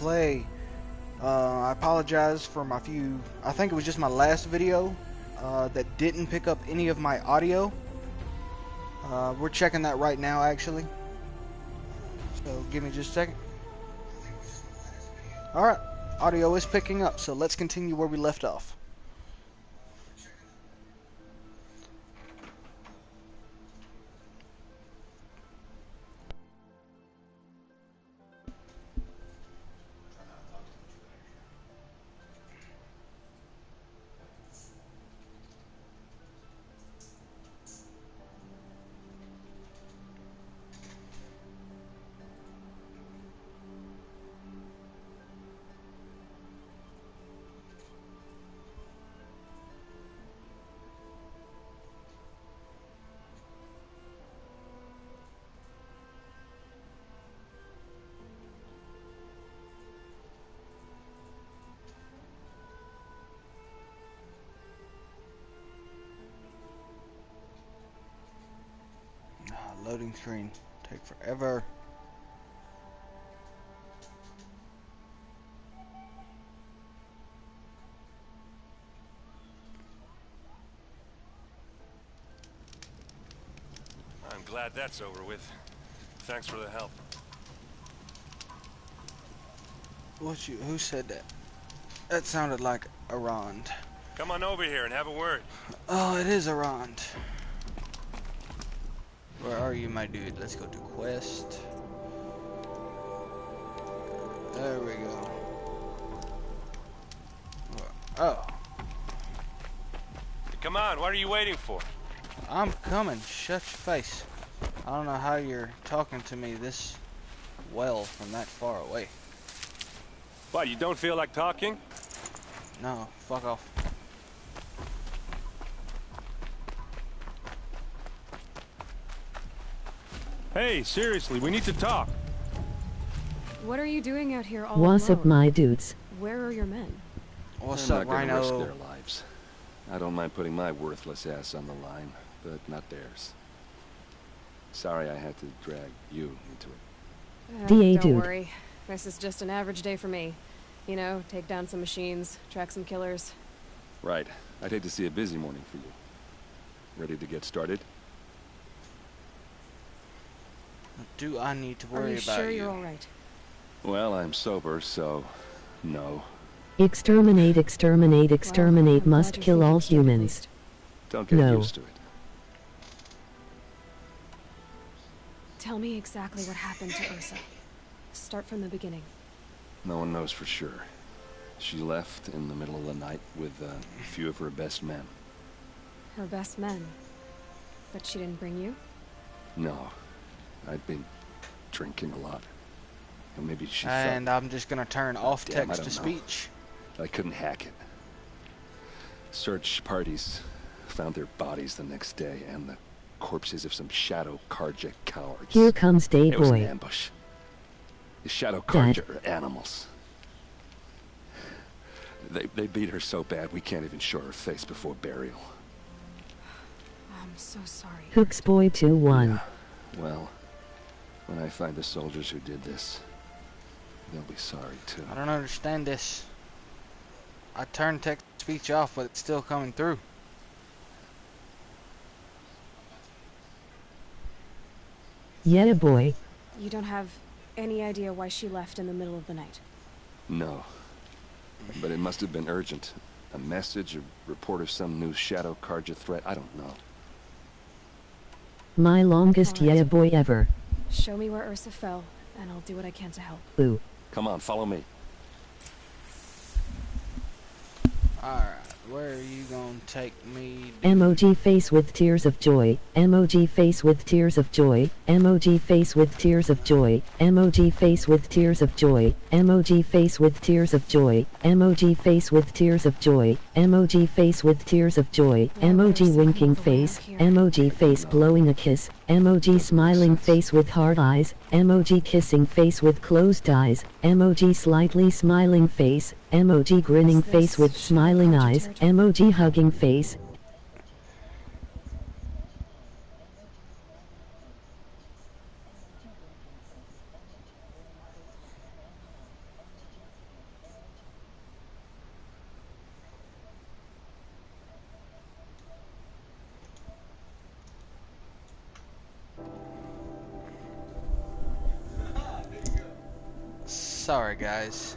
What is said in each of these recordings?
play. I apologize for my few, I think it was just my last video that didn't pick up any of my audio. We're checking that right now actually. So give me just a second. Alright, audio is picking up, so let's continue where we left off. Loading screen take forever. I'm glad that's over with. Thanks for the help. Who said that? That sounded like Arand. Come on over here and have a word. Oh, it is Arand. Where are you, my dude? Let's go to quest. There we go. Oh. Come on, what are you waiting for? I'm coming. Shut your face. I don't know how you're talking to me this well from that far away. What, you don't feel like talking? No, fuck off. Hey, seriously, we need to talk. What are you doing out here all What's alone? up, my dudes? Where are your men? What's I'm up, not gonna risk Rhino? their lives. I don't mind putting my worthless ass on the line, but not theirs. Sorry I had to drag you into it. DA Don't dude. worry. This is just an average day for me. You know, take down some machines, track some killers. Right. I'd hate to see a busy morning for you. Ready to get started? Do I need to Are worry you about sure you? you're all right? Well, I'm sober, so... no. Exterminate, exterminate, exterminate, I'm must glad you're kill all thinking straight at humans. least. Don't get No. used to it. Tell me exactly what happened to Ursa. Start from the beginning. No one knows for sure. She left in the middle of the night with a few of her best men. Her best men. But she didn't bring you? No. I'd been drinking a lot. And maybe she And thought... I'm just gonna turn off damn, I text to don't know. speech. I couldn't hack it. Search parties found their bodies the next day and the corpses of some Shadow Karja cowards. Here comes It was an Dayboy. ambush. The Shadow Karja are animals. They beat her so bad we can't even show her face before burial. I'm so sorry. Hooks Boy 2-1. Well, when I find the soldiers who did this, they'll be sorry too. I don't understand this. I turned text to speech off, but it's still coming through. Yeah, boy. You don't have any idea why she left in the middle of the night? No. But it must have been urgent. A message, a report of some new Shadow Karja threat, I don't know. My longest Alright. yeah boy ever. Show me where Ursa fell, and I'll do what I can to help. Ooh. Come on, follow me. Alright, where are you gonna take me? Emoji face with tears of joy. Emoji face with tears of joy. Emoji face with tears of joy. Emoji face with tears of joy. Emoji face with tears of joy. Emoji face with tears of joy. Emoji face with tears of joy. Emoji winking face. Emoji face blowing a kiss. Emoji smiling face with hard eyes. Emoji kissing face with closed eyes. Emoji slightly smiling face. Emoji grinning face with smiling eyes. Emoji hugging face. Sorry, guys.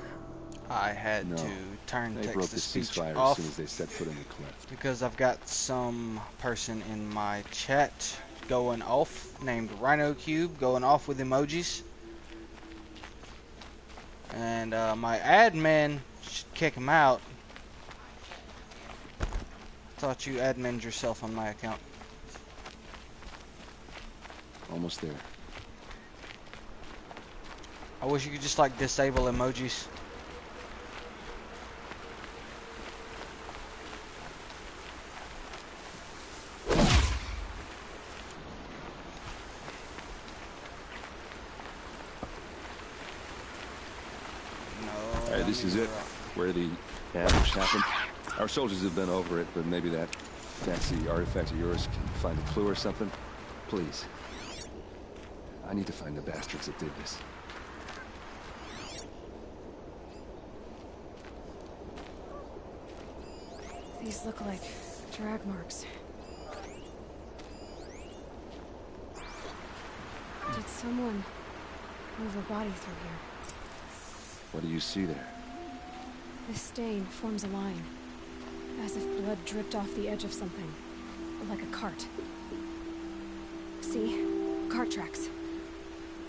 I had No, to turn They broke the text-to-speech ceasefire as off soon as they set foot in the cliff. because I've got some person in my chat going off named Rhino Cube going off with emojis. And my admin should kick him out. Thought you admined yourself on my account. Almost there. I wish you could just like disable emojis. No. Hey, this is it. Where the ambush happened. Our soldiers have been over it, but maybe that fancy artifact of yours can find a clue or something. Please. I need to find the bastards that did this. These look like drag marks. Did someone move a body through here? What do you see there? This stain forms a line, as if blood dripped off the edge of something, like a cart. See? Cart tracks.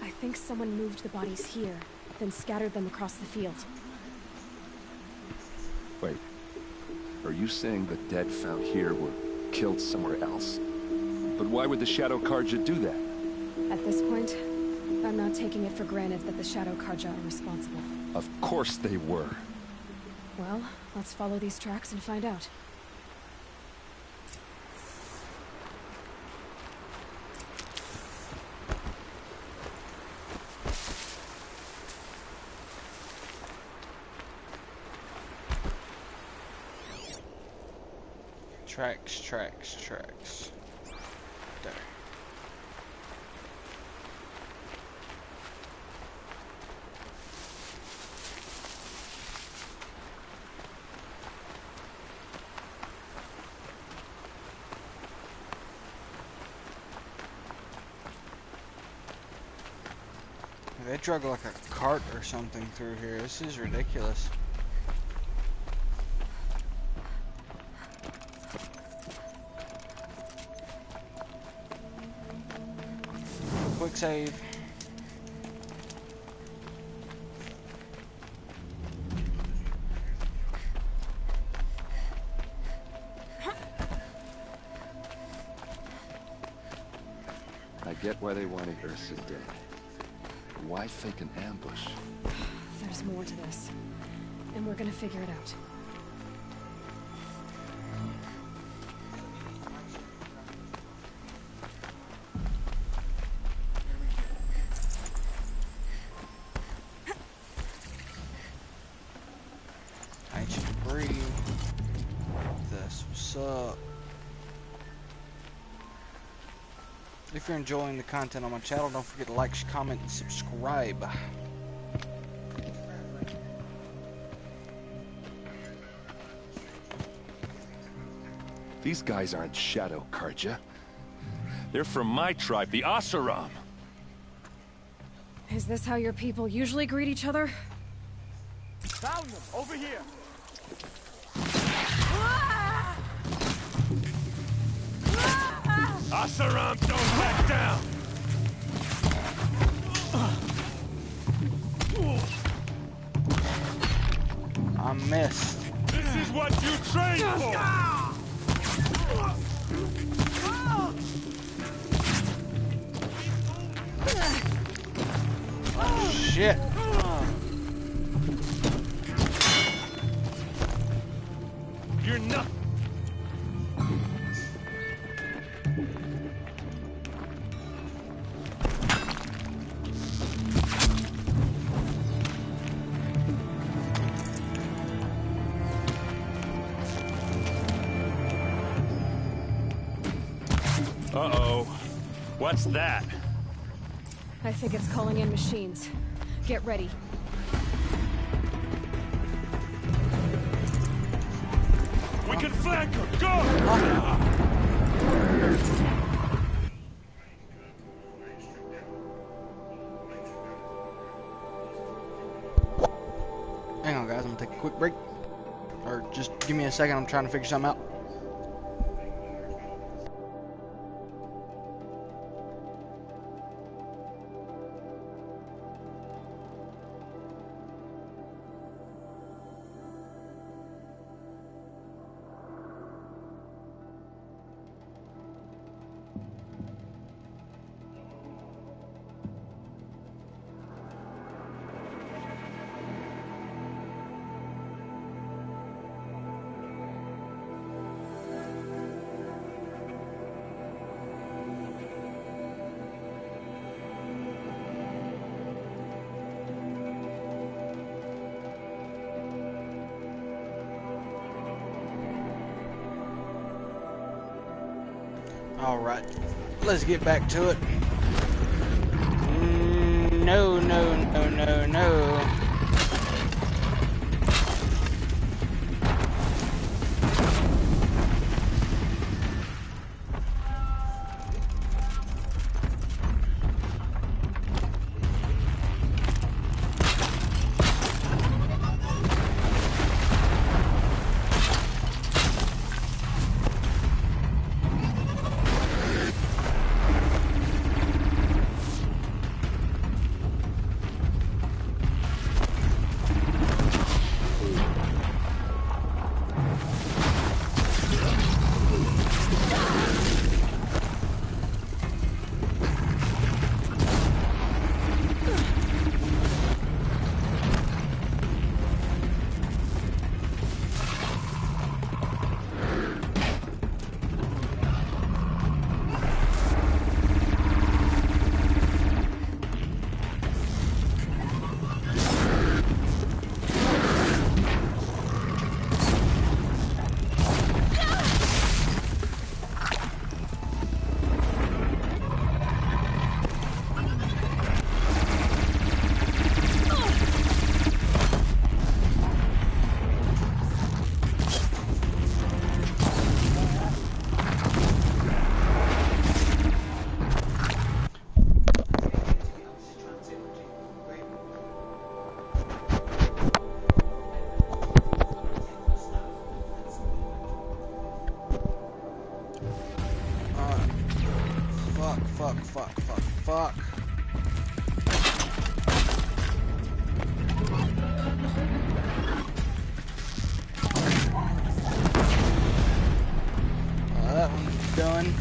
I think someone moved the bodies here, then scattered them across the field. Wait. Are you saying the dead found here were killed somewhere else? But why would the Shadow Carja do that? At this point, I'm not taking it for granted that the Shadow Carja are responsible. Of course they were. Well, let's follow these tracks and find out. Tracks. There. They drug like a cart or something through here. This is ridiculous. Quick save. I get why they wanted Ursa dead. But why fake an ambush? There's more to this, and we're gonna figure it out. Ancient debris. That's what's up. If you're enjoying the content on my channel, don't forget to like, comment, and subscribe. These guys aren't Shadow Carja. They're from my tribe, the Oseram. Is this how your people usually greet each other? Found them! Over here! Oseram, don't back down! I missed. This is what you trained for! Shit. You're not... Uh-oh. What's that? I think it's calling in machines. Get ready. We can flank her! Go! I'm gonna take a quick break. Or just give me a second, I'm trying to figure something out. Alright, let's get back to it. No, no, no, no, no. Fuck. That one's done.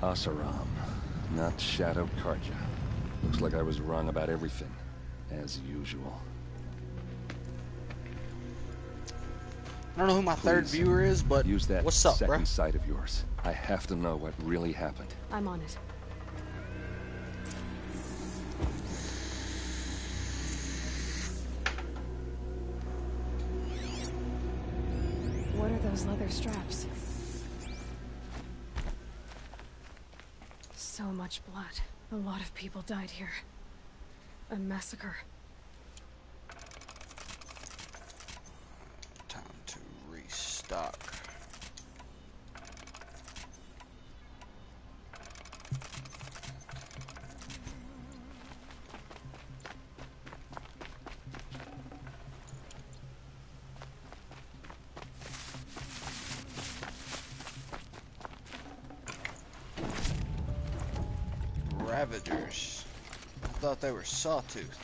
Oseram, not Shadow Carja. Looks like I was wrong about everything, as usual. I don't know who my third viewer is, but use that what's up, second bruh? sight of yours. I have to know what really happened. I'm on it. What are those leather straps? So much blood. A lot of people died here. A massacre. Time to restock. Ravagers. I thought they were sawtooth.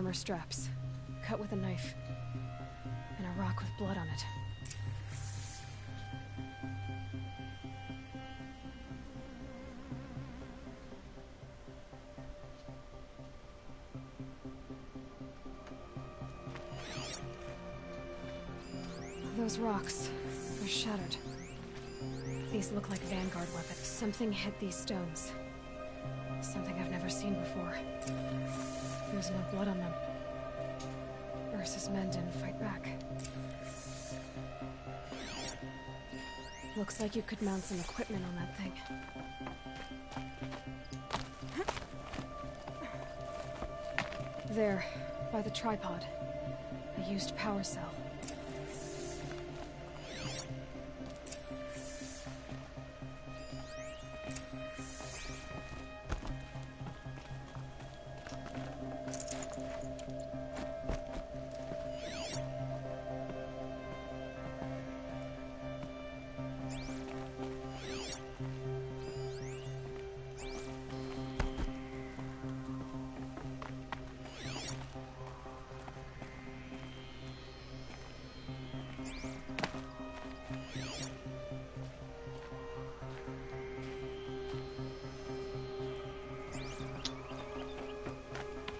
armor straps, cut with a knife, and a rock with blood on it. Those rocks, they're shattered. These look like Vanguard weapons. Something hit these stones. Something I've never seen before. There's no blood on them. Ursa's men didn't fight back. Looks like you could mount some equipment on that thing. There, by the tripod. A used power cell.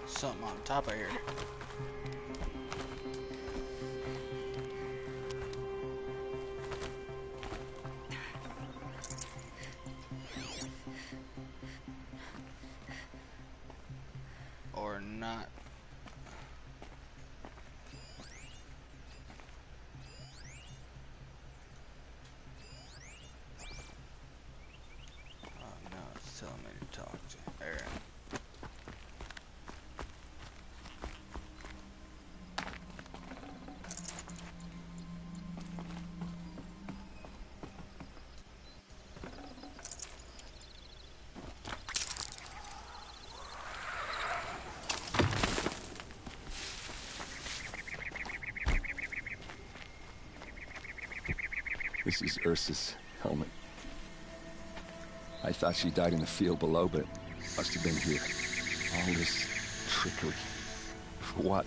Something on top of here. Or not. Oh no, it's telling me to talk to Aaron. This is Ursa's helmet. I thought she died in the field below, but must have been here. All this trickery. For what?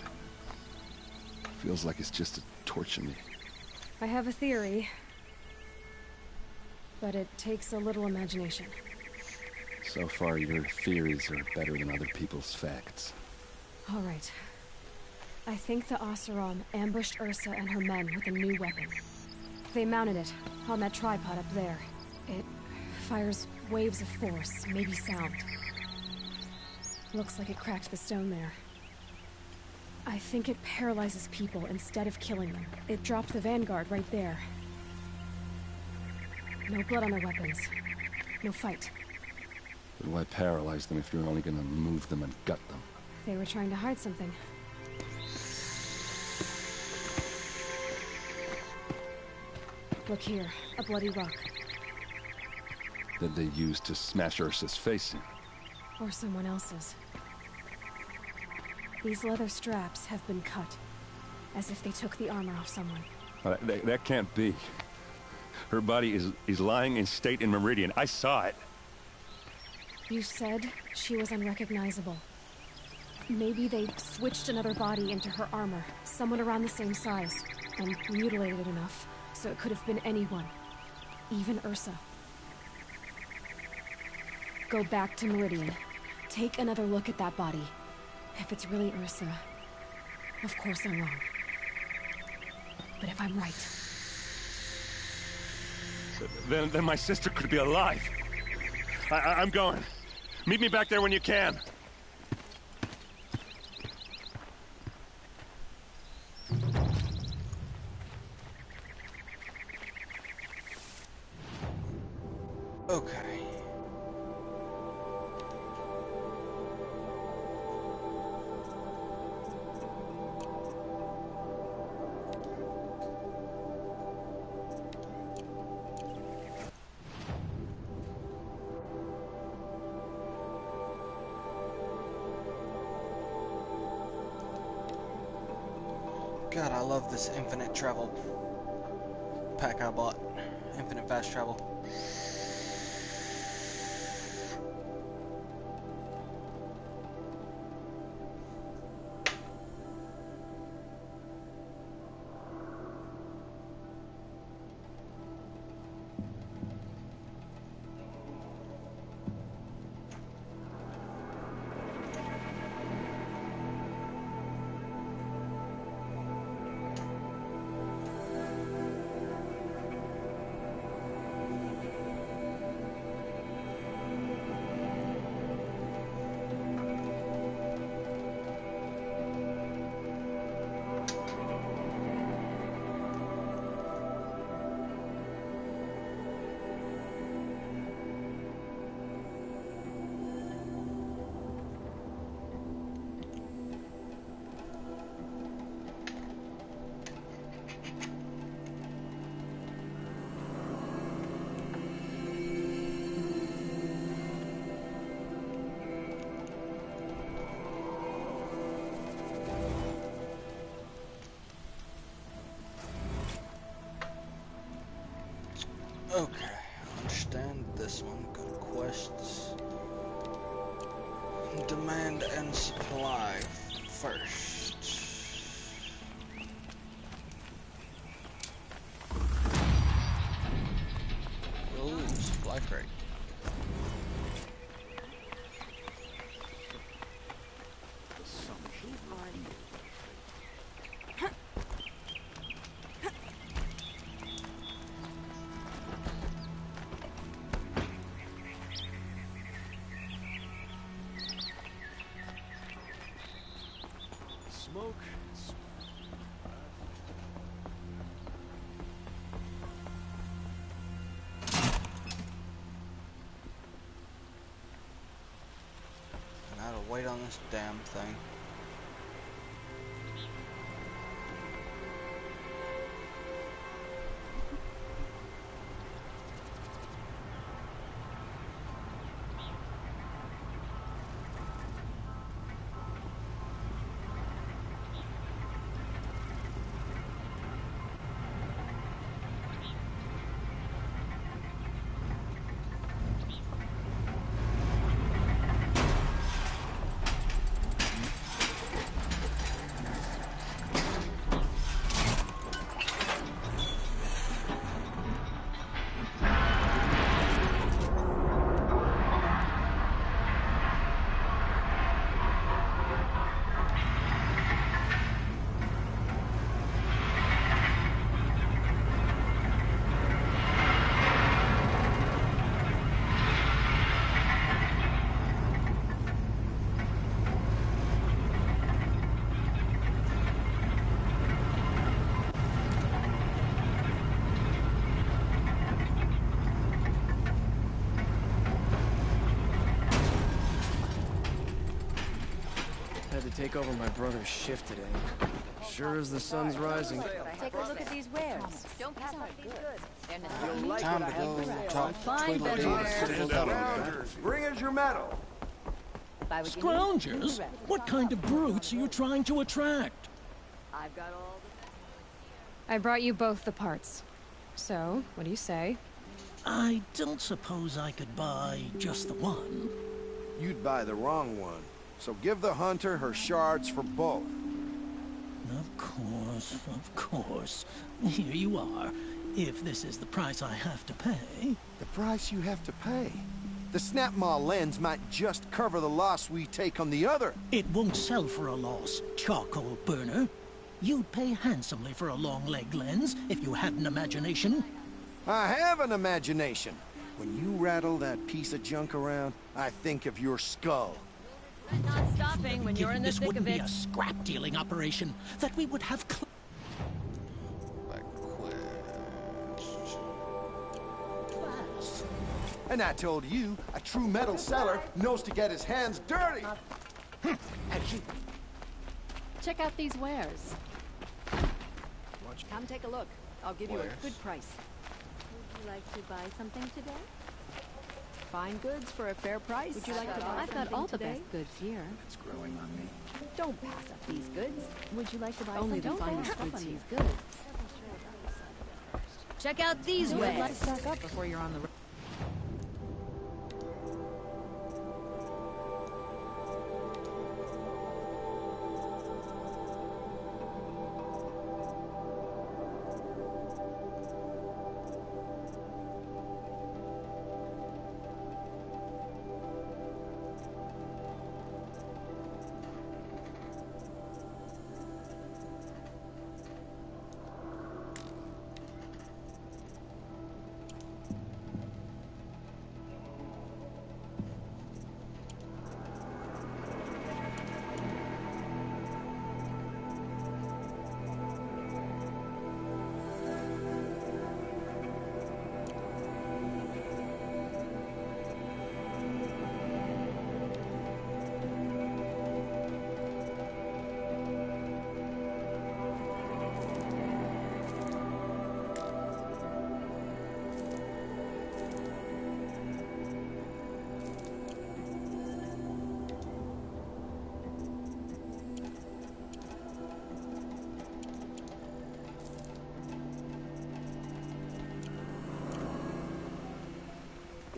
Feels like it's just to torture me. I have a theory, but it takes a little imagination. So far, your theories are better than other people's facts. All right. I think the Oseram ambushed Ursa and her men with a new weapon. They mounted it on that tripod up there. It fires waves of force, maybe sound. Looks like it cracked the stone there. I think it paralyzes people instead of killing them. It dropped the Vanguard right there. No blood on their weapons. No fight. But why paralyze them if you're only gonna move them and gut them? They were trying to hide something. Look here, a bloody rock. That they used to smash Ursa's face in. Or someone else's. These leather straps have been cut, as if they took the armor off someone. That can't be. Her body is lying in state in Meridian. I saw it. You said she was unrecognizable. Maybe they switched another body into her armor, someone around the same size, and mutilated it enough, so it could have been anyone. Even Ursa. Go back to Meridian. Take another look at that body. If it's really Ursa, of course I'm wrong. But if I'm right... Then my sister could be alive. I'm going. Meet me back there when you can. Okay. God, I love this infinite travel pack I bought. Infinite fast travel. Okay, understand this one. Go to quests. Demand and supply first. Ooh, supply crate. Smoke. And I had to wait on this damn thing. Had to take over my brother's shift today. Sure as the sun's rising. Take a look at these wares. Don't pass up these goods. They're You'll like Time what to I have go to say. talk Fine, to Tweedledee. Bedwars. Rounders, bring us your medal. Buy what you need. Scroungers? What kind of brutes are you trying to attract? I've got all the... I brought you both the parts. So, what do you say? I don't suppose I could buy just the one. You'd buy the wrong one. So give the hunter her shards for both. Of course, of course. Here you are. If this is the price I have to pay. The price you have to pay. The Snapmaw lens might just cover the loss we take on the other. It won't sell for a loss, charcoal burner. You'd pay handsomely for a long leg lens if you had an imagination. I have an imagination. When you rattle that piece of junk around, I think of your skull. Not stopping when you're in the This thick wouldn't of be it. a scrap dealing operation. That we would have. Back quest. And I told you, a true metal seller knows to get his hands dirty. Check out these wares. Come take a look. I'll give you Wares. a good price. Would you like to buy something today? Fine goods for a fair price. Would you like to buy I've got all the today? best goods here. It's growing on me. Don't pass up these goods. Would you like to buy Only the something? finest Don't goods pass here. up on these goods. Check out these I'd like wares. to stock up before you're on the road.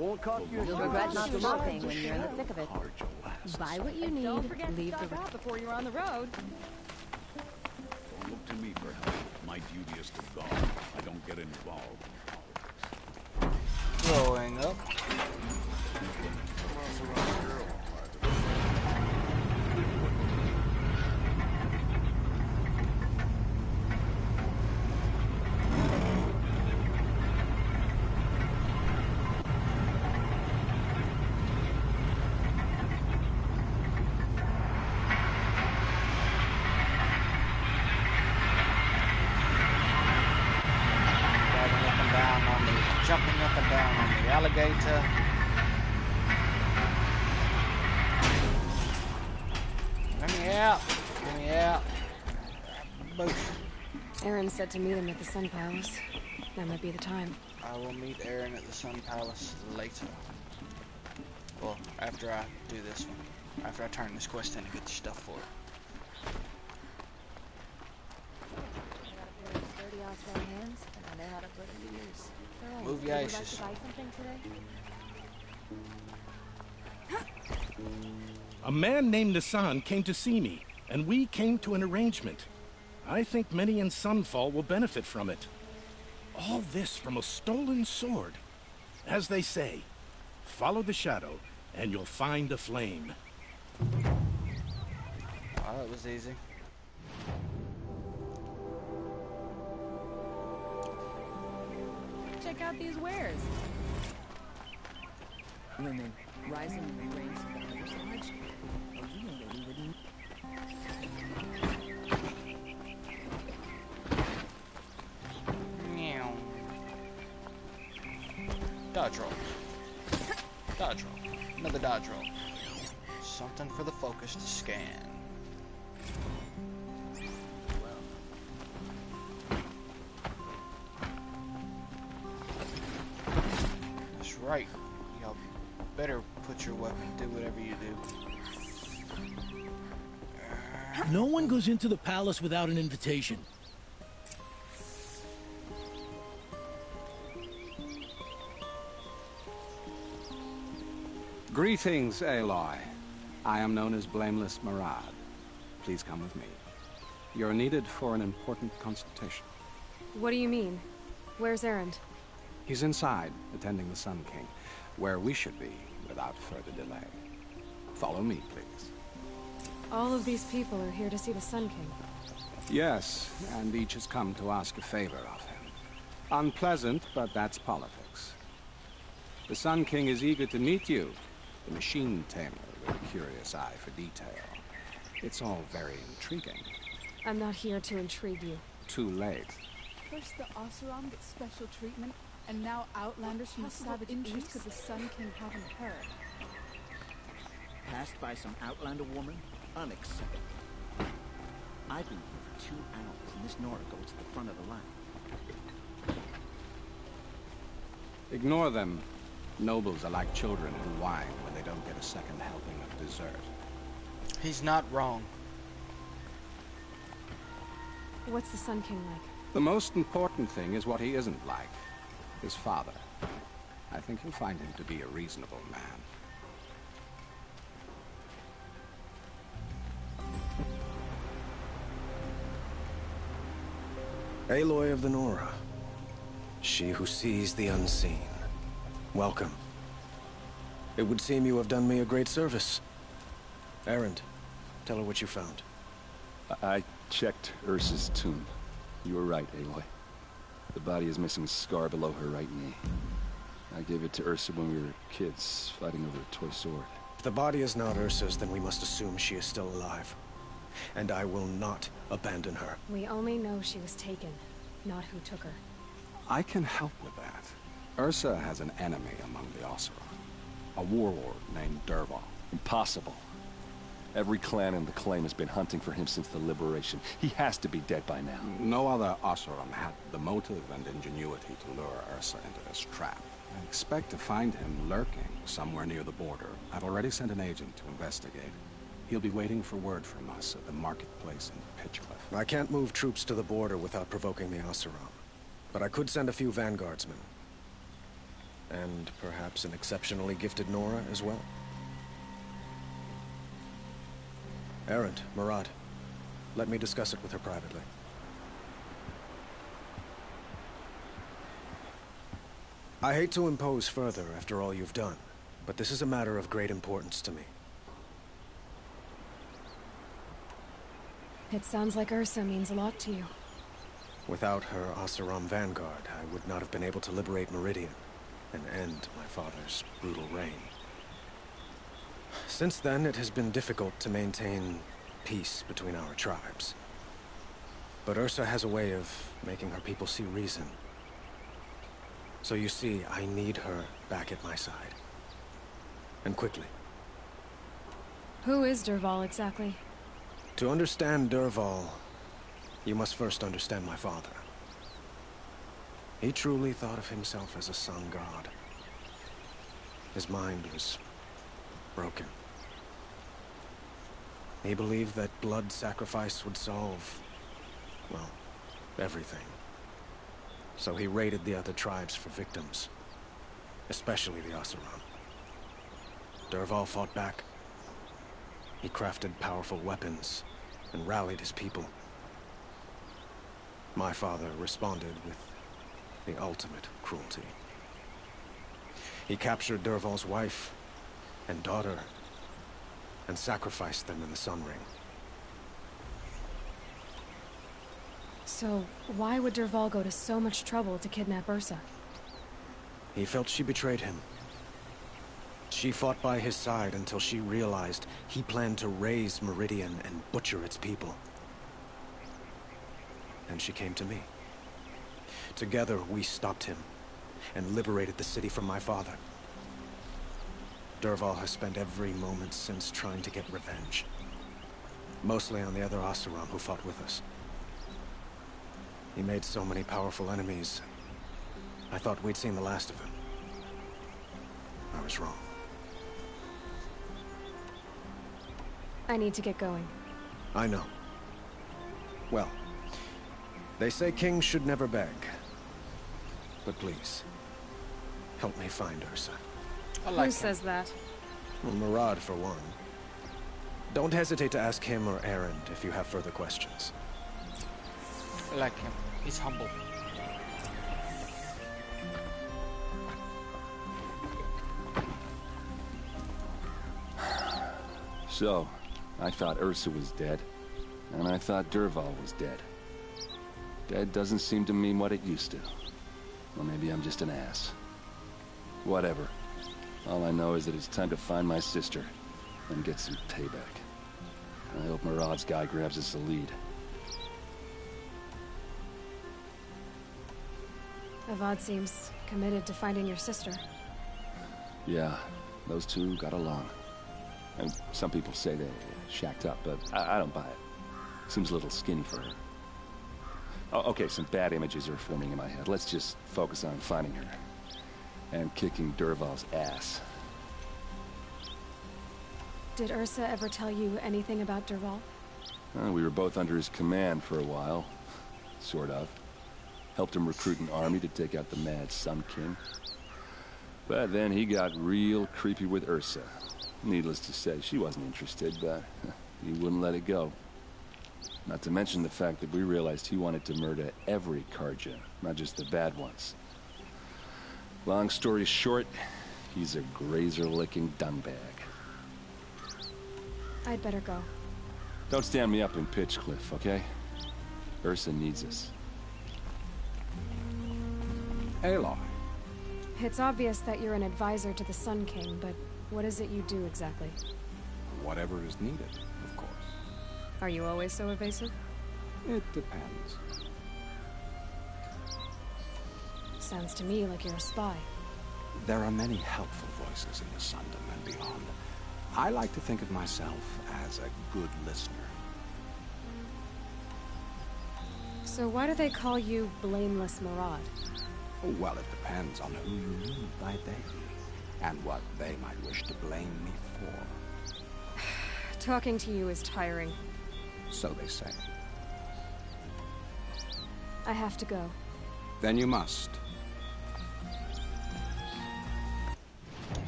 Won't cost you a You'll regret not stopping when you're in the thick of it. Buy what you need, Don't forget leave to the stock rest. up before you're on the road. Don't look to me for help. My duty is to God. I don't get involved in politics. Going up. Jumping up and down on the alligator. Let me out. Let me out. Boof. Aaron said to meet him at the Sun Palace. That might be the time. I will meet Aaron at the Sun Palace later. Well, after I do this one. After I turn this quest in and get the stuff for it. Move your ashes. A man named Nassan came to see me, and we came to an arrangement. I think many in Sunfall will benefit from it. All this from a stolen sword. As they say, follow the shadow, and you'll find a flame. Oh, that was easy. Check out these wares. Women rising in the ranks of the Undersage. A real lady wouldn't. Meow. Dodge roll. Dodge roll. Another dodge roll. Something for the focus to scan. That's right. Y'all better put your weapon, do whatever you do. No one goes into the palace without an invitation. Greetings, Aloy. I am known as Blameless Marad. Please come with me. You're needed for an important consultation. What do you mean? Where's Erend? He's inside, attending the Sun King, where we should be without further delay. Follow me, please. All of these people are here to see the Sun King. Yes, and each has come to ask a favor of him. Unpleasant, but that's politics. The Sun King is eager to meet you, the machine tamer with a curious eye for detail. It's all very intriguing. I'm not here to intrigue you. Too late. First the Oseram gets special treatment, and now Outlanders from the Savage East could the Sun King haven't heard. Passed by some Outlander woman? Unacceptable. I've been here for 2 hours, and this Nora goes to the front of the line. Ignore them. Nobles are like children who whine when they don't get a second helping of dessert. He's not wrong. What's the Sun King like? The most important thing is what he isn't like. His father. I think you'll find him to be a reasonable man. Aloy of the Nora. She who sees the unseen. Welcome. It would seem you have done me a great service. Erend, tell her what you found. I checked Ursa's tomb. You were right, Aloy. The body is missing a scar below her right knee. I gave it to Ursa when we were kids, fighting over a toy sword. If the body is not Ursa's, then we must assume she is still alive. And I will not abandon her. We only know she was taken, not who took her. I can help with that. Ursa has an enemy among the Oseram. A warlord named Dervahl. Impossible. Every clan in the claim has been hunting for him since the liberation. He has to be dead by now. No other Oseram had the motive and ingenuity to lure Ursa into this trap. I expect to find him lurking somewhere near the border. I've already sent an agent to investigate. He'll be waiting for word from us at the marketplace in Pitchcliff. I can't move troops to the border without provoking the Oseram. But I could send a few vanguardsmen. And perhaps an exceptionally gifted Nora as well. Erend, Murad, let me discuss it with her privately. I hate to impose further after all you've done, but this is a matter of great importance to me. It sounds like Ursa means a lot to you. Without her Oseram vanguard, I would not have been able to liberate Meridian and end my father's brutal reign. Since then, it has been difficult to maintain peace between our tribes. But Ursa has a way of making her people see reason. So you see, I need her back at my side. And quickly. Who is Dervahl exactly? To understand Dervahl, you must first understand my father. He truly thought of himself as a sun god. His mind was broken. He believed that blood sacrifice would solve, well, everything. So he raided the other tribes for victims, especially the Oseram. Dervahl fought back. He crafted powerful weapons and rallied his people. My father responded with the ultimate cruelty. He captured Dervahl's wife and daughter and sacrificed them in the Sun Ring. So, why would Dervahl go to so much trouble to kidnap Ursa? He felt she betrayed him. She fought by his side until she realized he planned to raise Meridian and butcher its people. And she came to me. Together, we stopped him and liberated the city from my father. Dervahl has spent every moment since trying to get revenge. Mostly on the other Oseram who fought with us. He made so many powerful enemies. I thought we'd seen the last of him. I was wrong. I need to get going. I know. Well, they say kings should never beg. But please, help me find Ursa. Who says that? Well, Murad, for one. Don't hesitate to ask him or Erend if you have further questions. I like him. He's humble. So, I thought Ursa was dead, and I thought Dervahl was dead. Dead doesn't seem to mean what it used to. Or maybe I'm just an ass. Whatever. All I know is that it's time to find my sister and get some payback. I hope Murad's guy grabs us a lead. Avad seems committed to finding your sister. Yeah, those two got along. And some people say they shacked up, but I don't buy it. Seems a little skinny for her. Oh, okay, some bad images are forming in my head. Let's just focus on finding her. And kicking Dervahl's ass. Did Ursa ever tell you anything about Dervahl? We were both under his command for a while. Sort of. Helped him recruit an army to take out the Mad Sun King. But then he got real creepy with Ursa. Needless to say, she wasn't interested, but he wouldn't let it go. Not to mention the fact that we realized he wanted to murder every Carja, not just the bad ones. Long story short, he's a grazer-licking dungbag. I'd better go. Don't stand me up in Pitchcliff, okay? Ursa needs us. Aloy. It's obvious that you're an advisor to the Sun King, but what is it you do exactly? Whatever is needed, of course. Are you always so evasive? It depends. Sounds to me like you're a spy. There are many helpful voices in the Sundom and beyond. I like to think of myself as a good listener. So why do they call you Blameless Murad? Well, it depends on who you mean by they, and what they might wish to blame me for. Talking to you is tiring. So they say. I have to go. Then you must.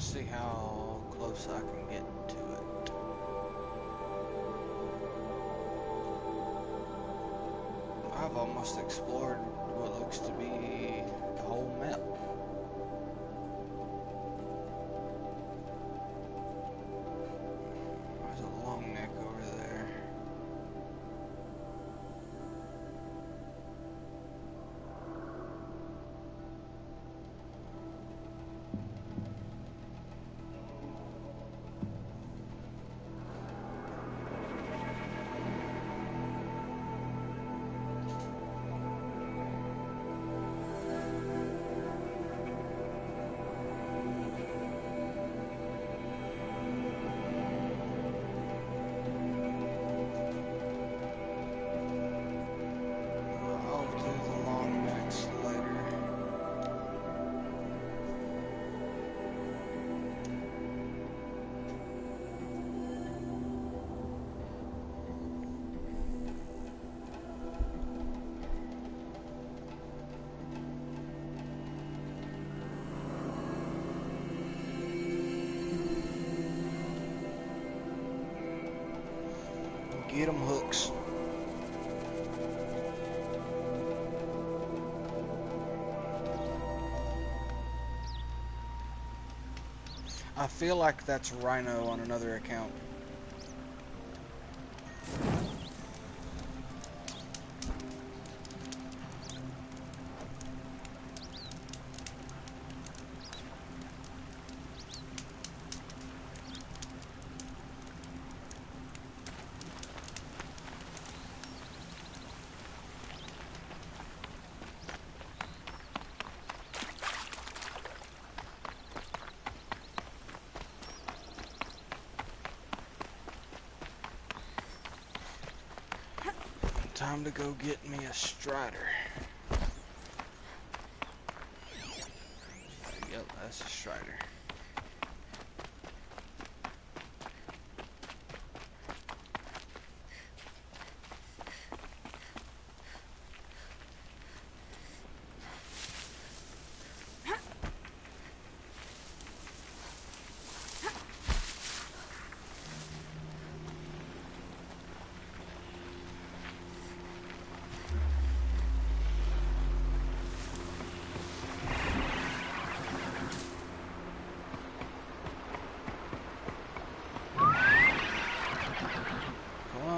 See how close I can get to it. I've almost explored what looks to be the whole map. There's a long neck over there. Get them hooks. I feel like that's Rhino on another account. Time to go get me a Strider. Yep, that's a Strider.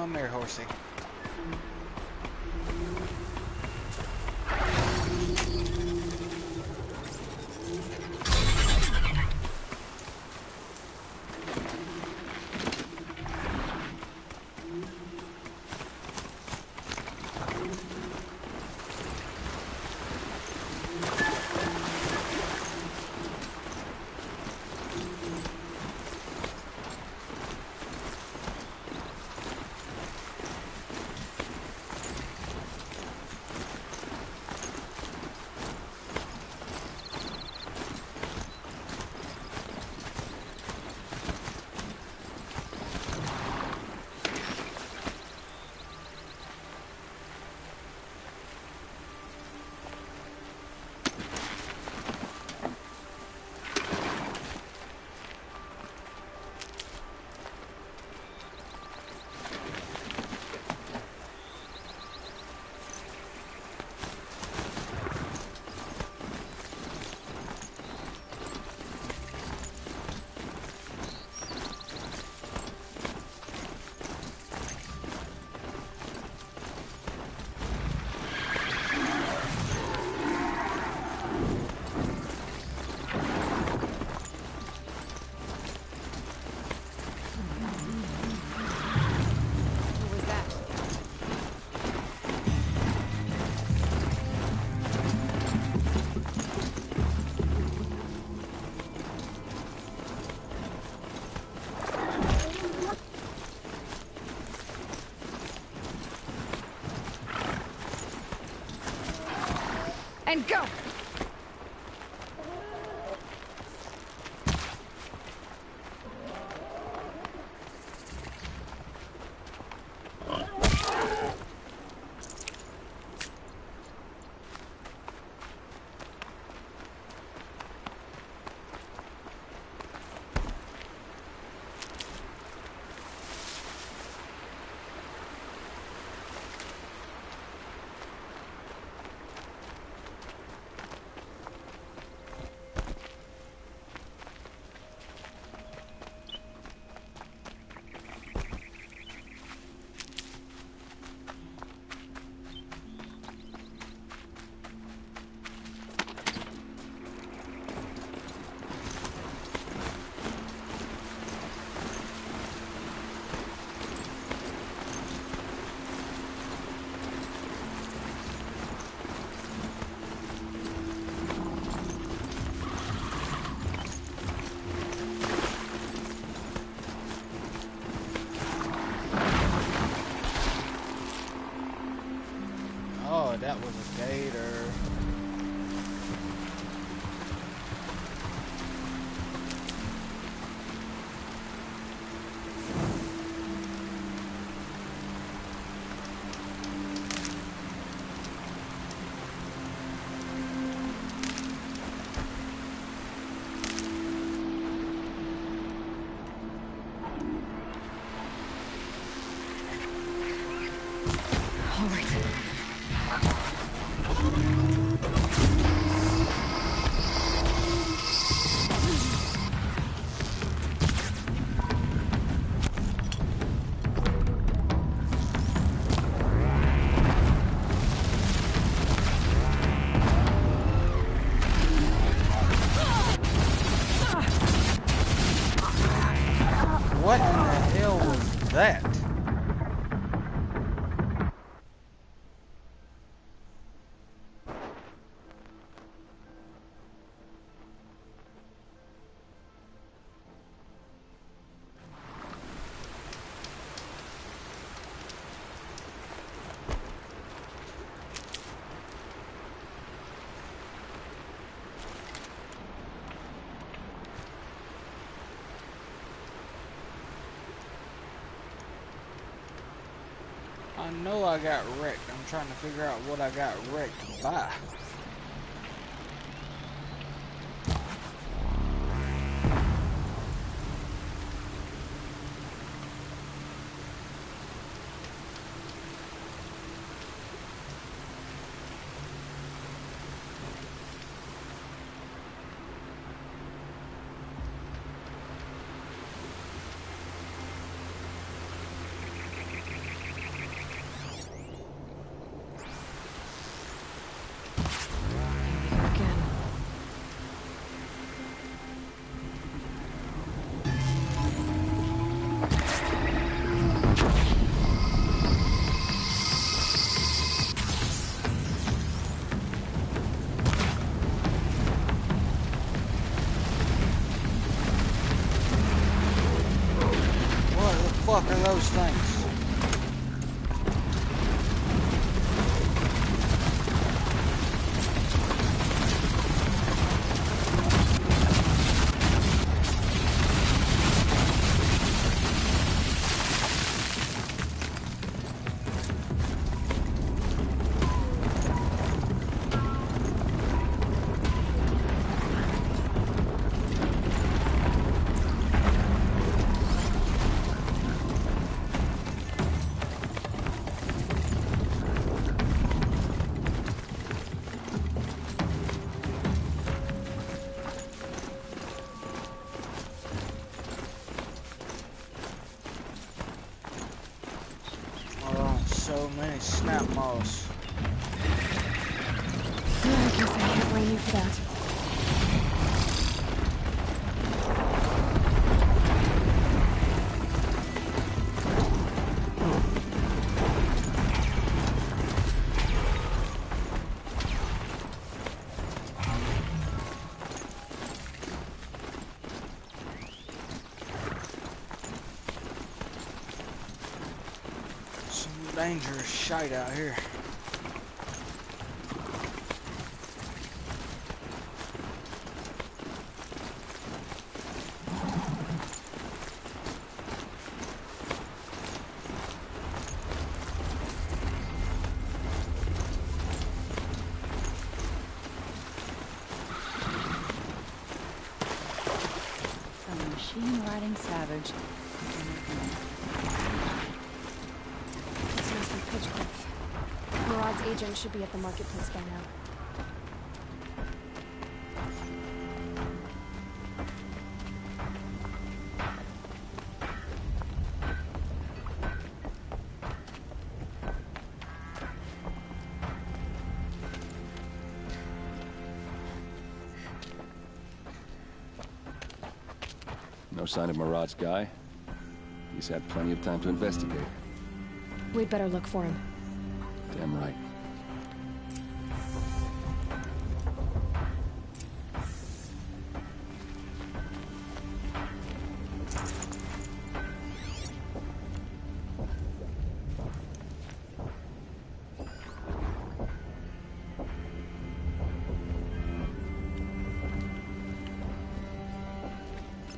Come here, horsey. And go! that? I know I got wrecked. I'm trying to figure out what I got wrecked by. What the fuck are those things? So many snap moss. I guess I can't blame you for that. Dangerous shite out here. A machine-riding savage. Pitchcliff. Murad's agent should be at the marketplace by now. No sign of Murad's guy? He's had plenty of time to investigate. We'd better look for him. Damn right.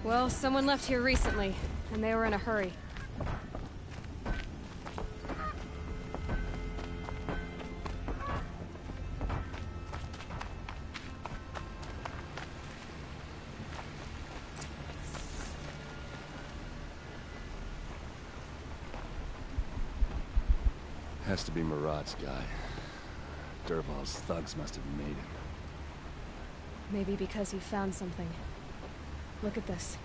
Well, someone left here recently, and they were in a hurry. Has to be Murad's guy. Dervahl's thugs must have made him. Maybe because he found something. Look at this.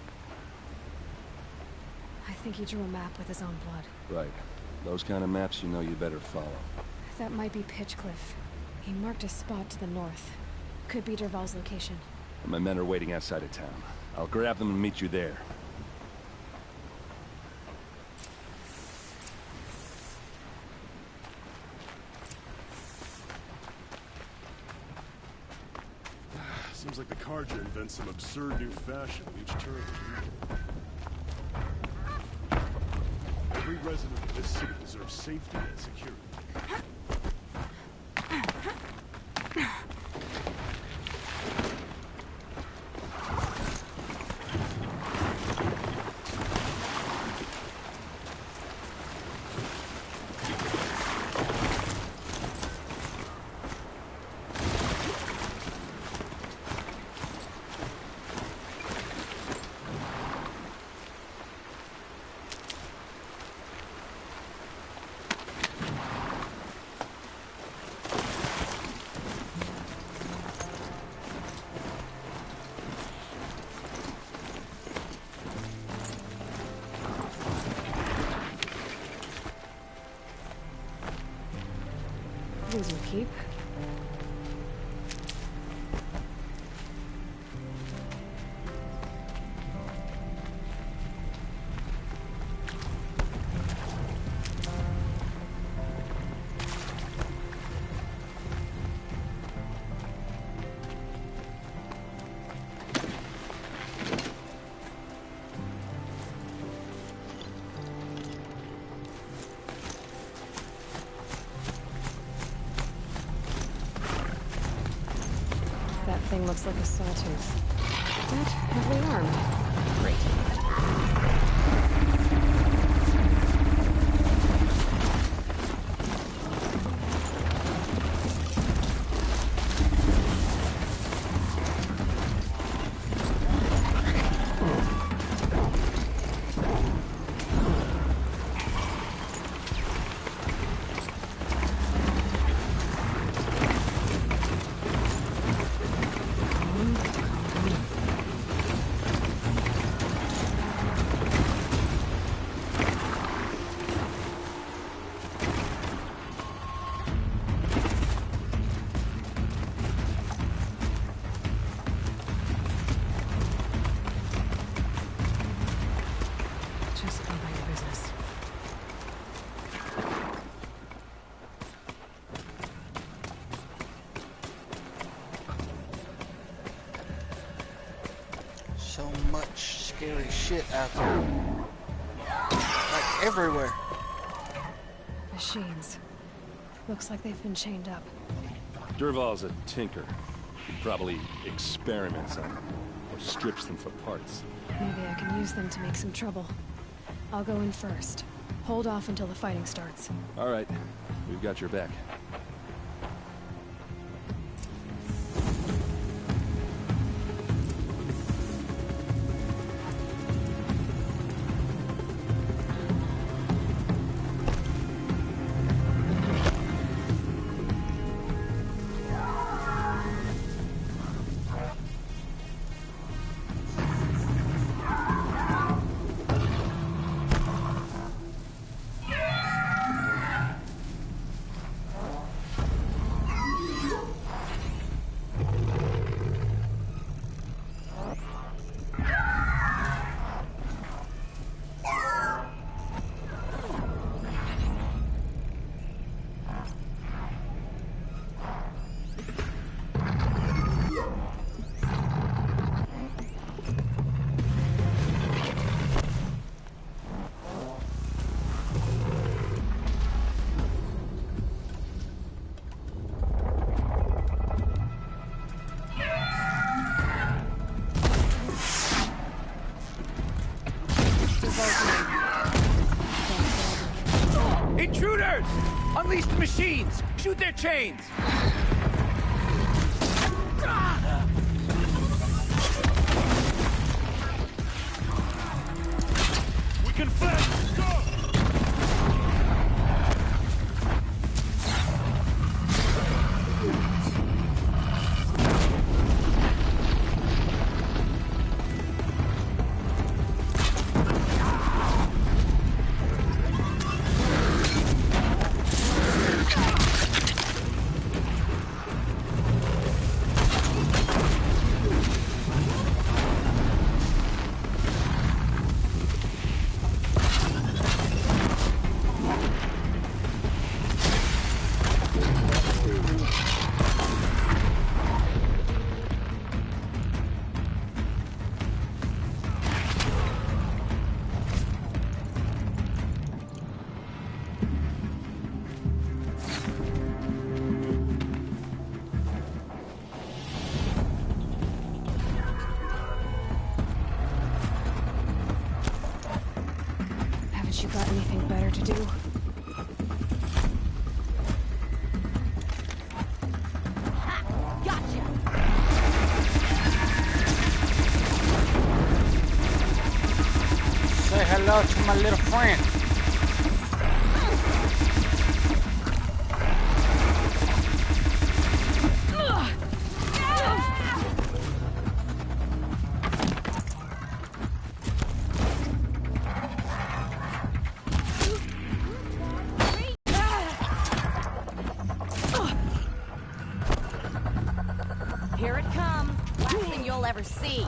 I think he drew a map with his own blood. Right. Those kind of maps you know you better follow. That might be Pitchcliff. He marked a spot to the north. Could be Dervahl's location. My men are waiting outside of town. I'll grab them and meet you there. Seems like the Carja invents some absurd new fashion each turn. Every resident of this city deserves safety and security. These will keep. Thing looks like a sawtooth, but heavily armed. Great. So much scary shit out there. Like everywhere. Machines. Looks like they've been chained up. Dervahl's a tinker. He probably experiments on them, or strips them for parts. Maybe I can use them to make some trouble. I'll go in first. Hold off until the fighting starts. All right. We've got your back. Intruders! Unleash the machines! Shoot their chains! We can flank! Go! got anything better to do? Gotcha! Say hello to my little friend. Here it comes. Last thing you'll ever see.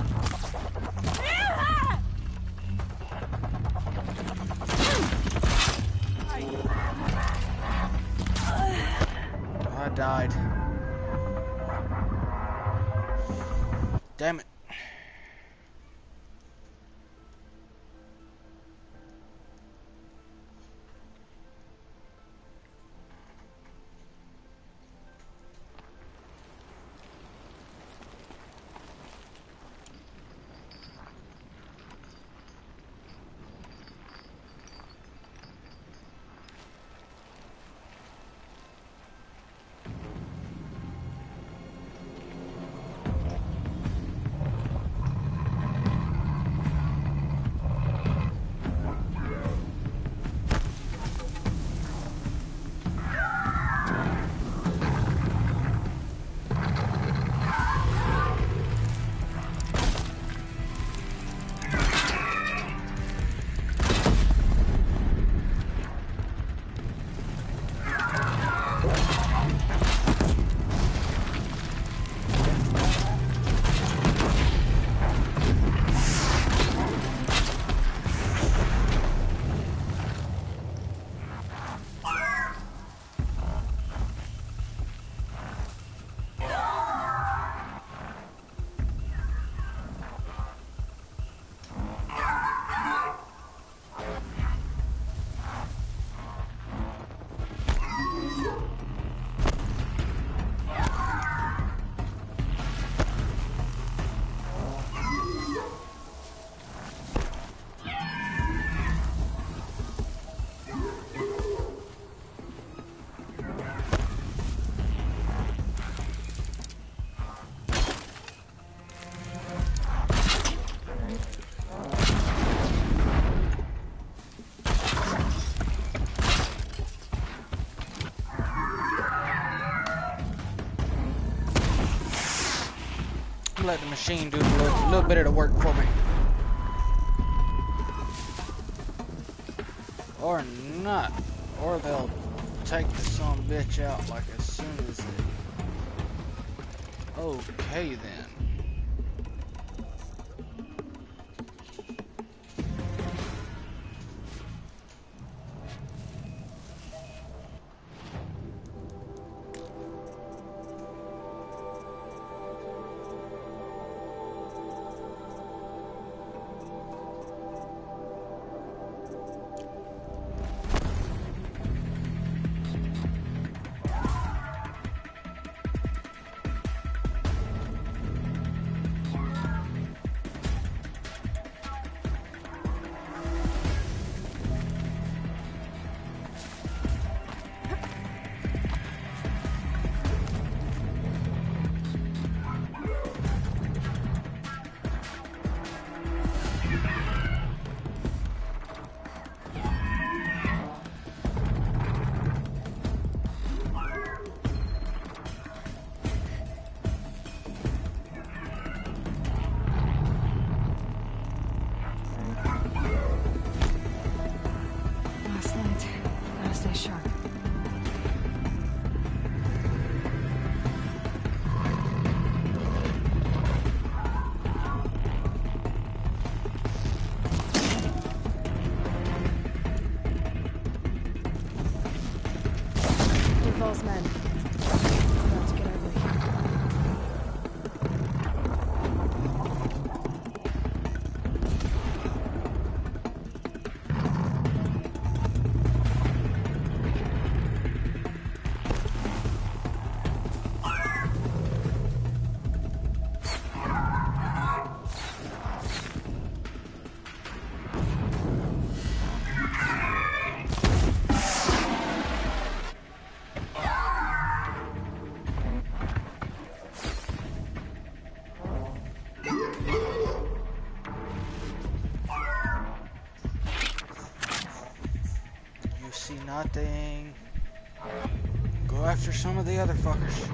I died. Damn it. Let the machine do a little bit of the work for me. Or not. Or they'll take the son of a bitch out like as soon as they... Okay then. Nothing. Go after some of the other fuckers.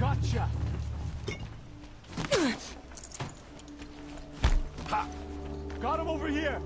Gotcha! Ha! Got him over here!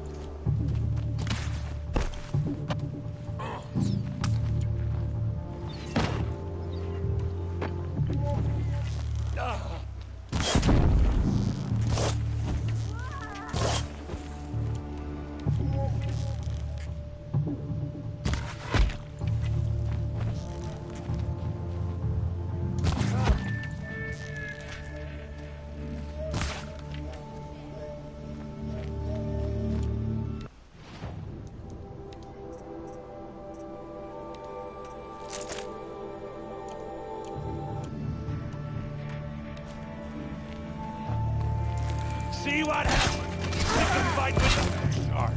See what happens? Pick a fight with the art.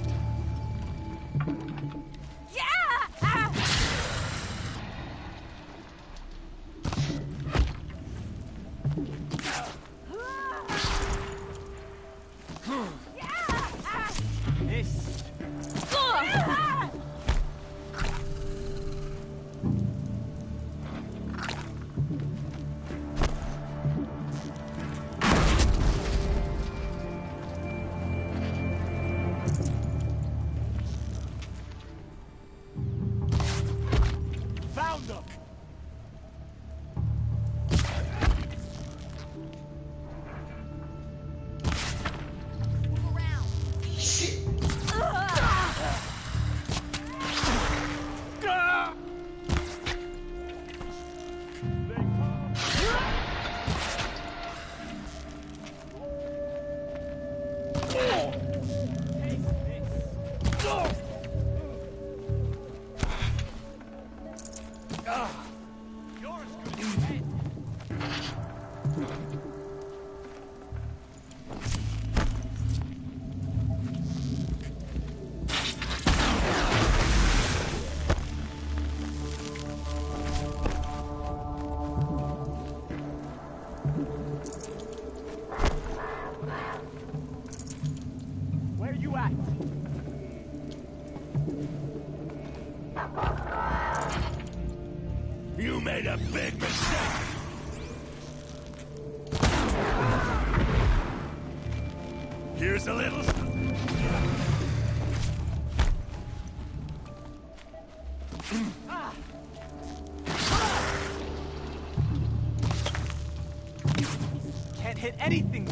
Where you at? You made a big mistake! Here's a little... Can't hit anything.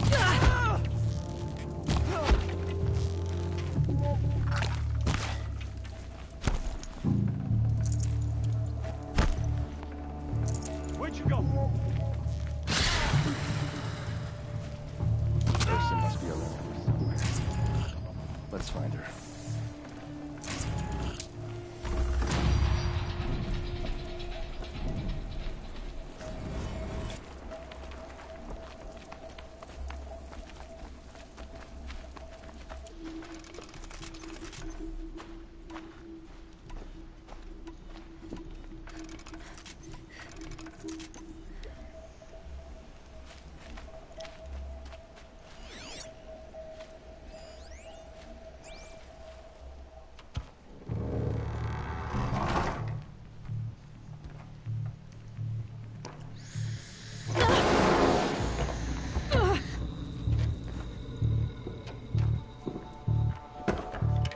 Where'd you go? Ursa must be around here somewhere. Let's find her.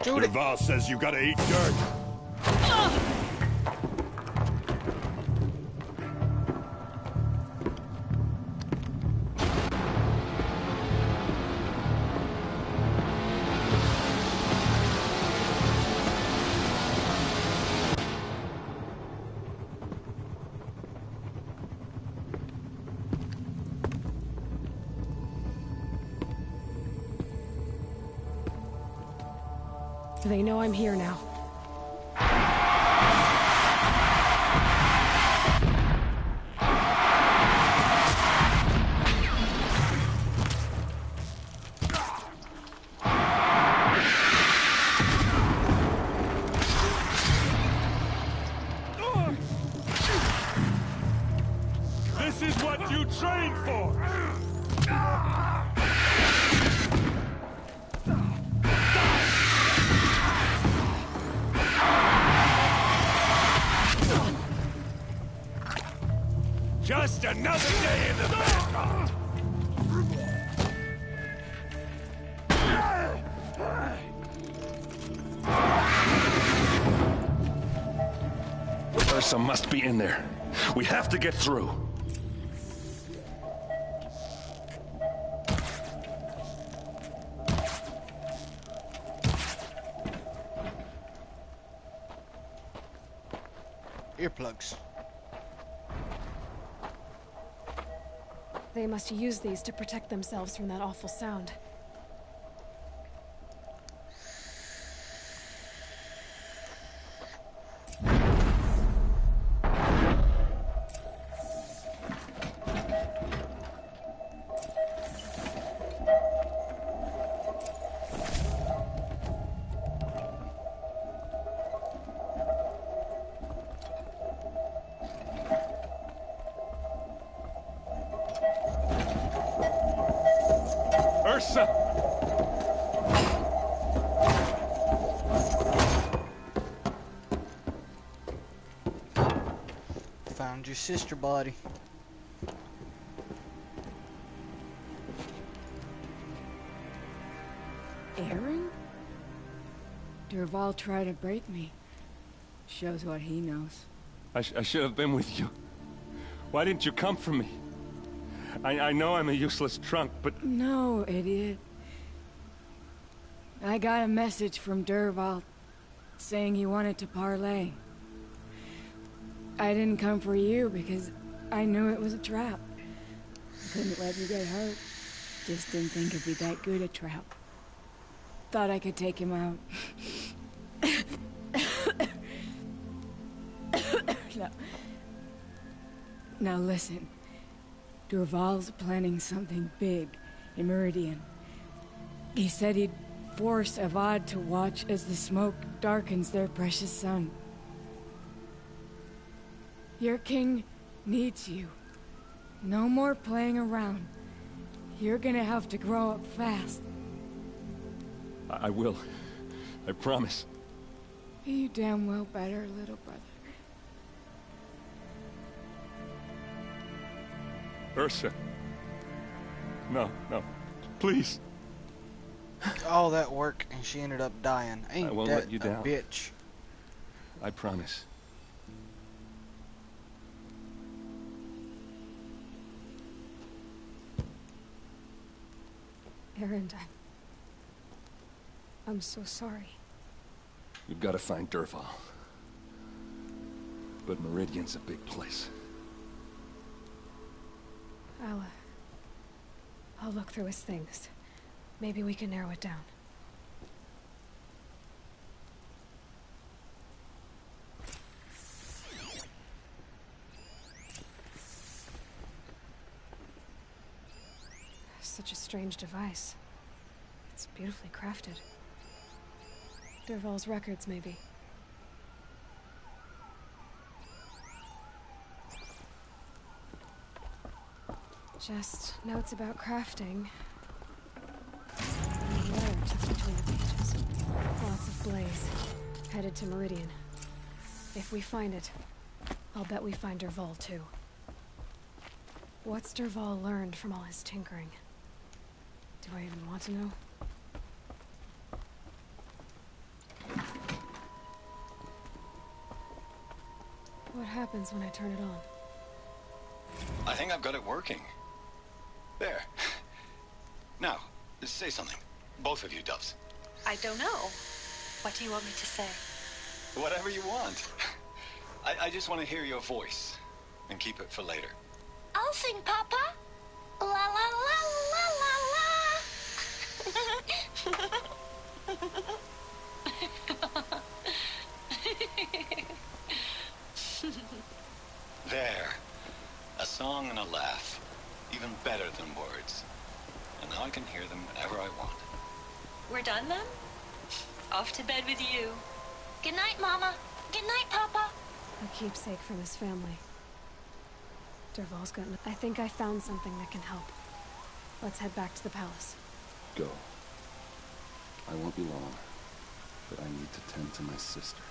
Dervahl says you gotta eat dirt. They know I'm here now. This is what you trained for! Just another day in the background! Ursa must be in there. We have to get through. Earplugs. They must use these to protect themselves from that awful sound. Ursa! Found your sister, buddy. Aaron? Dervahl tried to break me. Shows what he knows. I should have been with you. Why didn't you come for me? I know I'm a useless trunk, but... No, idiot. I got a message from Dervahl saying he wanted to parlay. I didn't come for you because I knew it was a trap. I couldn't let you get hurt. Just didn't think it'd be that good a trap. Thought I could take him out. Now listen. Dervahl's planning something big in Meridian. He said he'd force Avad to watch as the smoke darkens their precious sun. Your king needs you. No more playing around. You're gonna have to grow up fast. I will. I promise. You damn well better, little brother. Ursa. No, no. Please. All that work and she ended up dying. Ain't I won't that let you a down. bitch? I promise. Erend, I'm so sorry. We've got to find Dervahl. But Meridian's a big place. I'll look through his things. Maybe we can narrow it down. Such a strange device. It's beautifully crafted. Dervahl's records, maybe. Just notes about crafting. And a letter tucked between the pages. Lots of blaze. Headed to Meridian. If we find it, I'll bet we find Dervahl too. What's Dervahl learned from all his tinkering? Do I even want to know? What happens when I turn it on? I think I've got it working. There. Now, say something. Both of you, Doves. I don't know. What do you want me to say? Whatever you want. I just want to hear your voice. And keep it for later. I'll sing, Papa. La la la la la la. There. A song and a laugh. Even better than words. And now I can hear them whenever I want. We're done then? Off to bed with you. Good night, Mama. Good night, Papa. A keepsake from his family. Dervahl's got I think I found something that can help. Let's head back to the palace. Go. I won't be long, but I need to tend to my sister.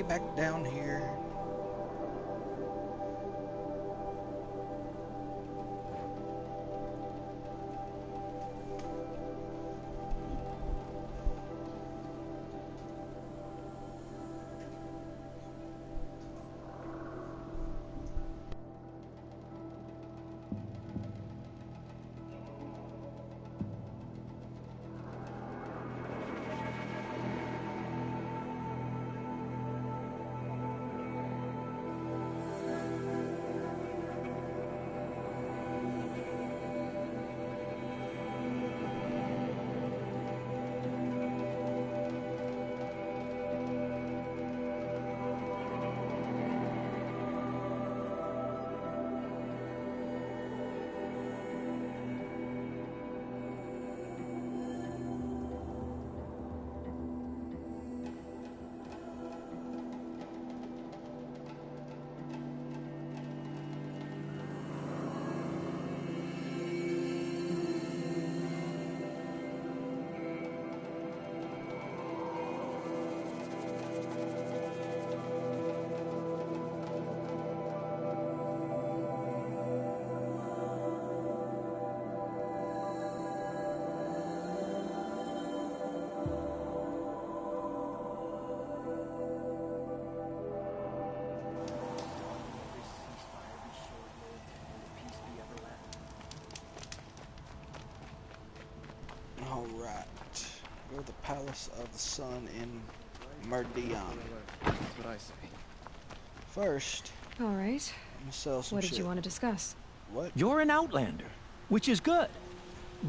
Back down here. Go to the Palace of the Sun in Meridian. That's what I say. First, all right. I'm gonna sell some What shit. did you want to discuss? What? You're an outlander, which is good.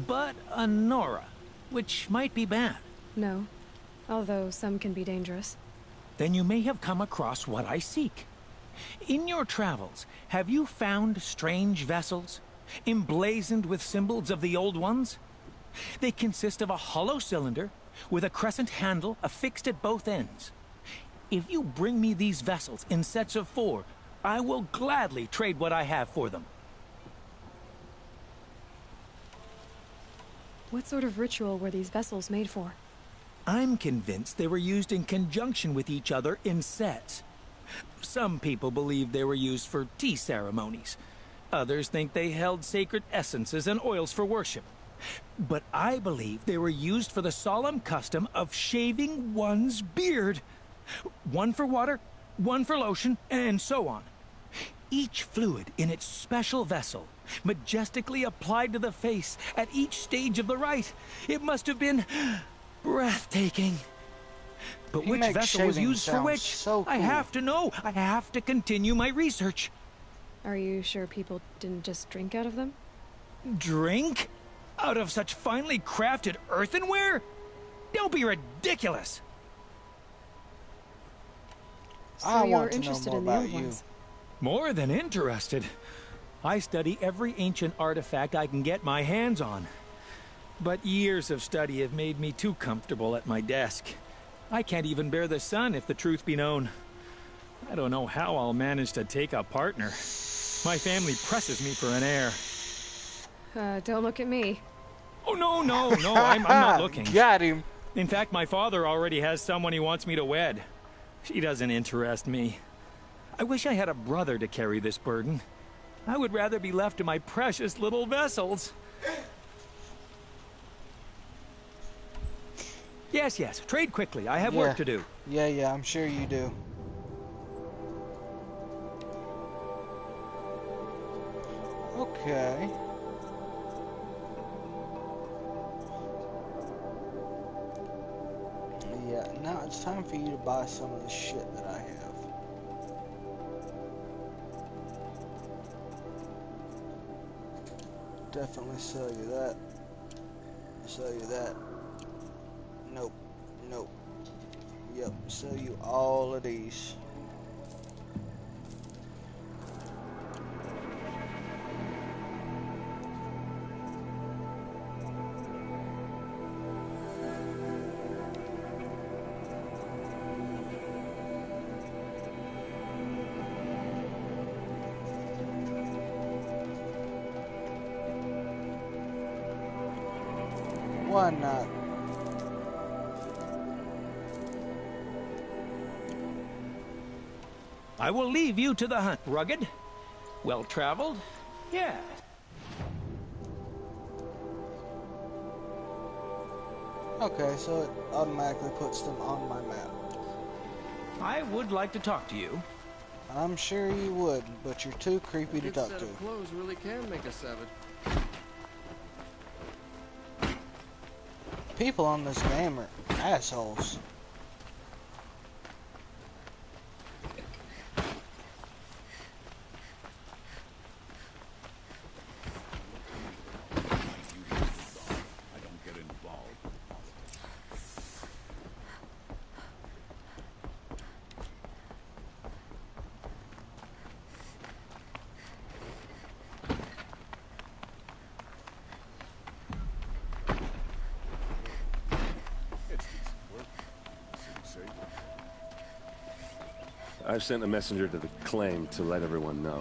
But a Nora, which might be bad. No, although some can be dangerous. Then you may have come across what I seek. In your travels, have you found strange vessels, emblazoned with symbols of the old ones? They consist of a hollow cylinder with a crescent handle affixed at both ends. If you bring me these vessels in sets of 4, I will gladly trade what I have for them. What sort of ritual were these vessels made for? I'm convinced they were used in conjunction with each other in sets. Some people believe they were used for tea ceremonies. Others think they held sacred essences and oils for worship. But I believe they were used for the solemn custom of shaving one's beard. One for water, one for lotion, and so on. Each fluid in its special vessel, majestically applied to the face at each stage of the rite. It must have been breathtaking. But which vessel was used for which? So cool. I have to know. I have to continue my research. Are you sure people didn't just drink out of them? Drink? Out of such finely crafted earthenware? Don't be ridiculous. So you're interested in the old ones? More than interested. I study every ancient artifact I can get my hands on. But years of study have made me too comfortable at my desk. I can't even bear the sun, if the truth be known. I don't know how I'll manage to take a partner. My family presses me for an heir. Don't look at me. Oh, no, I'm not looking. Got him. In fact, my father already has someone he wants me to wed. She doesn't interest me. I wish I had a brother to carry this burden. I would rather be left to my precious little vessels. Yes, trade quickly. I have work to do. Yeah, I'm sure you do. Okay. Yeah, now it's time for you to buy some of the shit that I have. Definitely sell you that. Sell you that. Nope. Yep, sell you all of these. Why not? I will leave you to the hunt, rugged. Well-traveled? Yeah. Okay, so it automatically puts them on my map. I would like to talk to you. I'm sure you would, but you're too creepy to talk to. A good set of clothes really can make a savage. People on this game are assholes. I've sent a messenger to the claim to let everyone know.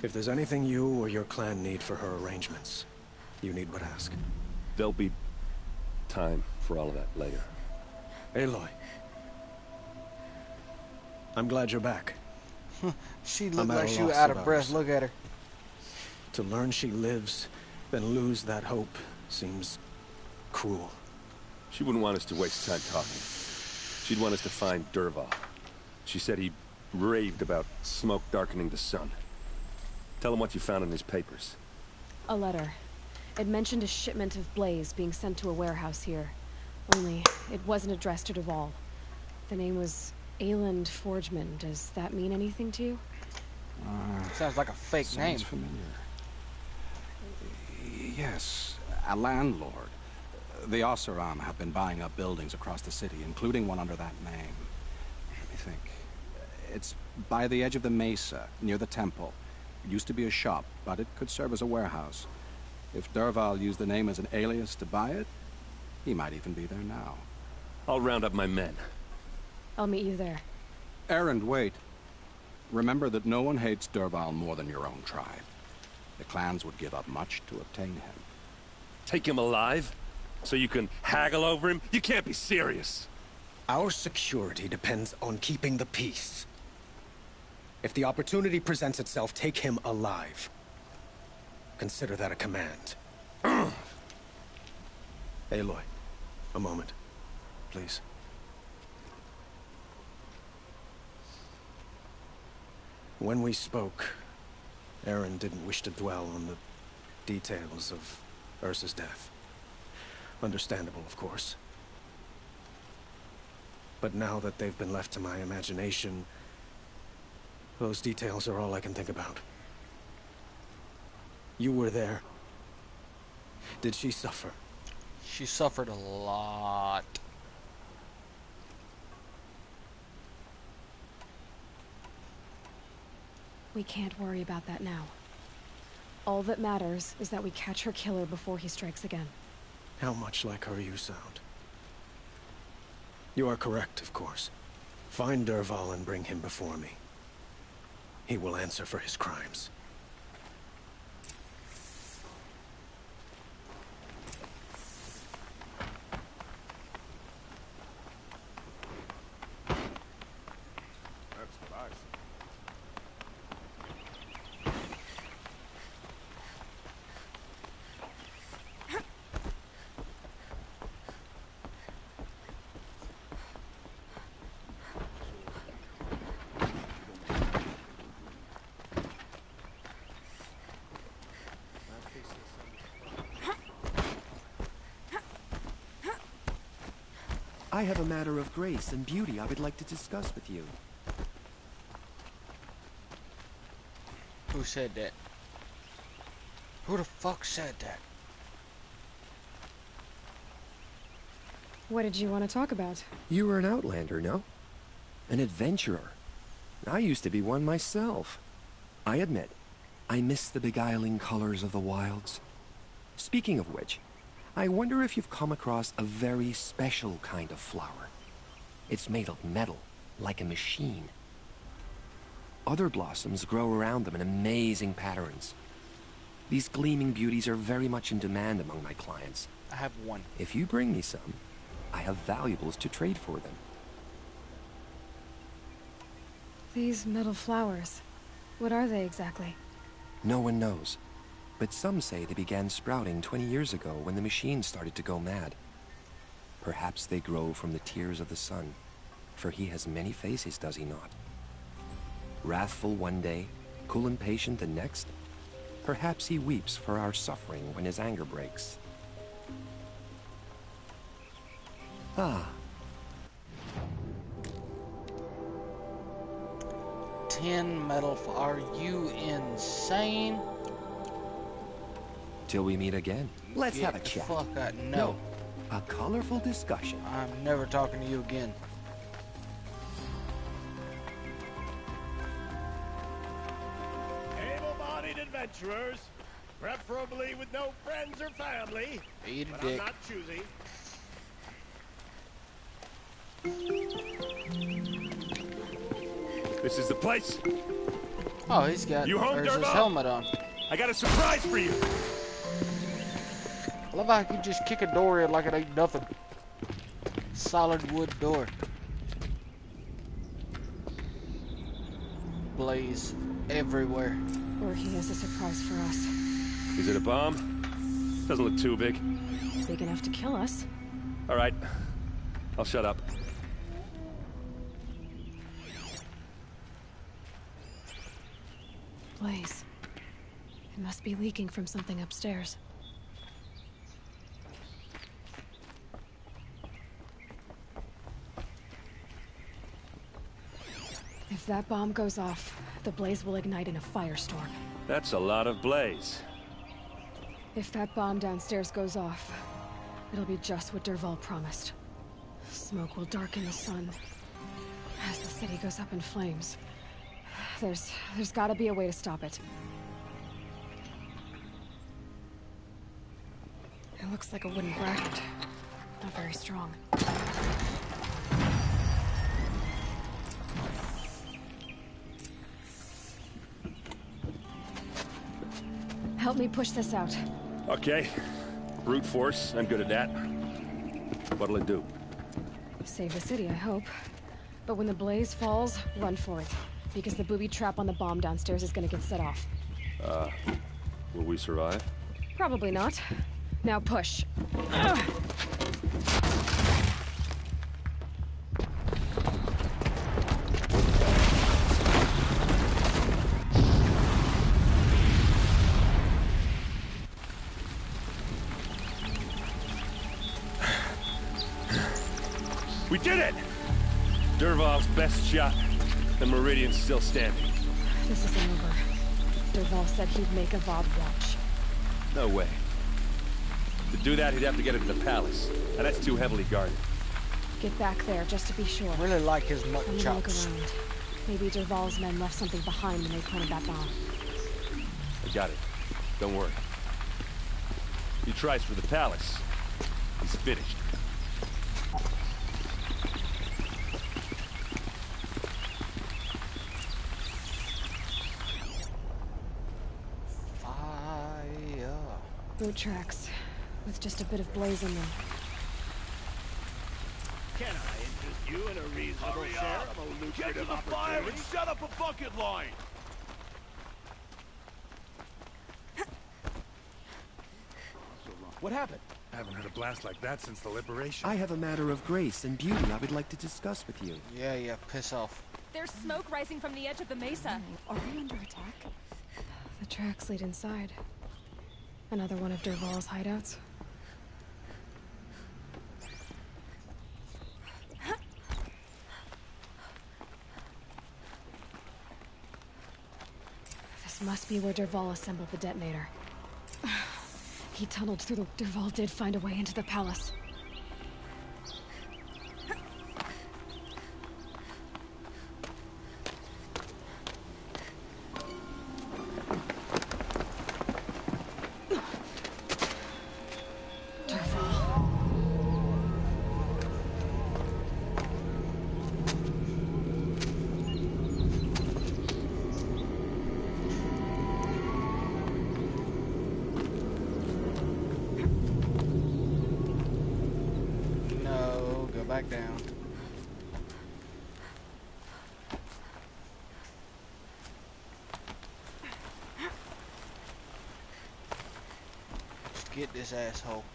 If there's anything you or your clan need for her arrangements, you need but ask. There'll be time for all of that later. Aloy. I'm glad you're back. She looked like she was out of breath. Look at her. To learn she lives, then lose that hope, seems cruel. She wouldn't want us to waste time talking. She'd want us to find Dervahl. She said he raved about smoke darkening the sun. Tell him what you found in his papers. A letter. It mentioned a shipment of Blaze being sent to a warehouse here. Only, it wasn't addressed to Dervahl. The name was Ayland Forgeman. Does that mean anything to you? Sounds like a fake name. Sounds familiar. Yes, a landlord. The Oseram have been buying up buildings across the city, including one under that name. Let me think. It's by the edge of the mesa, near the temple. It used to be a shop, but it could serve as a warehouse. If Dervahl used the name as an alias to buy it, he might even be there now. I'll round up my men. I'll meet you there. Erend, wait. Remember that no one hates Dervahl more than your own tribe. The clans would give up much to obtain him. Take him alive? So you can haggle over him? You can't be serious. Our security depends on keeping the peace. If the opportunity presents itself, take him alive. Consider that a command. Aloy, a moment, please. When we spoke, Erend didn't wish to dwell on the details of Ursa's death. Understandable, of course. But now that they've been left to my imagination, those details are all I can think about. You were there. Did she suffer? She suffered a lot. We can't worry about that now. All that matters is that we catch her killer before he strikes again. How much like her you sound. You are correct, of course. Find Dervahl and bring him before me. He will answer for his crimes. That's what I said. I have a matter of grace and beauty I would like to discuss with you. Who said that? Who the fuck said that? What did you want to talk about? You were an outlander, no? An adventurer. I used to be one myself. I admit, I miss the beguiling colors of the wilds. Speaking of which, I wonder if you've come across a very special kind of flower. It's made of metal, like a machine. Other blossoms grow around them in amazing patterns. These gleaming beauties are very much in demand among my clients. I have one. If you bring me some, I have valuables to trade for them. These metal flowers. What are they exactly? No one knows. But some say they began sprouting 20 years ago when the machines started to go mad. Perhaps they grow from the tears of the sun, for he has many faces, does he not? Wrathful one day, cool and patient the next. Perhaps he weeps for our suffering when his anger breaks. Ah. 10 metal. Are you insane? Till we meet again. Let's have a chat. Fuck out. No. A colorful discussion. I'm never talking to you again. Able-bodied adventurers, preferably with no friends or family. Eat a but dick. I'm not choosy. This is the place. Oh, he's got You home, his Dervahl? helmet on. I got a surprise for you. I love how he can just kick a door in like it ain't nothing. Solid wood door. Blaze everywhere. Or he has a surprise for us. Is it a bomb? Doesn't look too big. Big enough to kill us. All right. I'll shut up. Blaze. It must be leaking from something upstairs. If that bomb goes off, the blaze will ignite in a firestorm. That's a lot of blaze. If that bomb downstairs goes off, it'll be just what Dervahl promised. Smoke will darken the sun as the city goes up in flames. There's gotta be a way to stop it. It looks like a wooden bracket. Not very strong. Help me push this out. Okay. Brute force, I'm good at that. What'll it do? Save the city, I hope. But when the blaze falls, run for it. Because the booby trap on the bomb downstairs is gonna get set off. Will we survive? Probably not. Now push. We did it! Dervahl's best shot, and Meridian's still standing. This isn't over. Dervahl said he'd make Avad watch. No way. To do that, he'd have to get into the palace, and that's too heavily guarded. Get back there, just to be sure. I really like his mutton I'm gonna look chops. around. Maybe Dervahl's men left something behind when they planted that bomb. I got it. Don't worry. He tries for the palace. He's finished. Boot tracks, with just a bit of blaze in them. Can I interest you in a reasonable share of a lucrative Get to the fire and set up a bucket line! What happened? I haven't heard a blast like that since the liberation. I have a matter of grace and beauty I would like to discuss with you. Yeah, piss off. There's smoke rising from the edge of the mesa. Are we under attack? The tracks lead inside. Another one of Dervahl's hideouts. This must be where Dervahl assembled the detonator. He tunneled through the... Dervahl did find a way into the palace. Back down. Just get this asshole.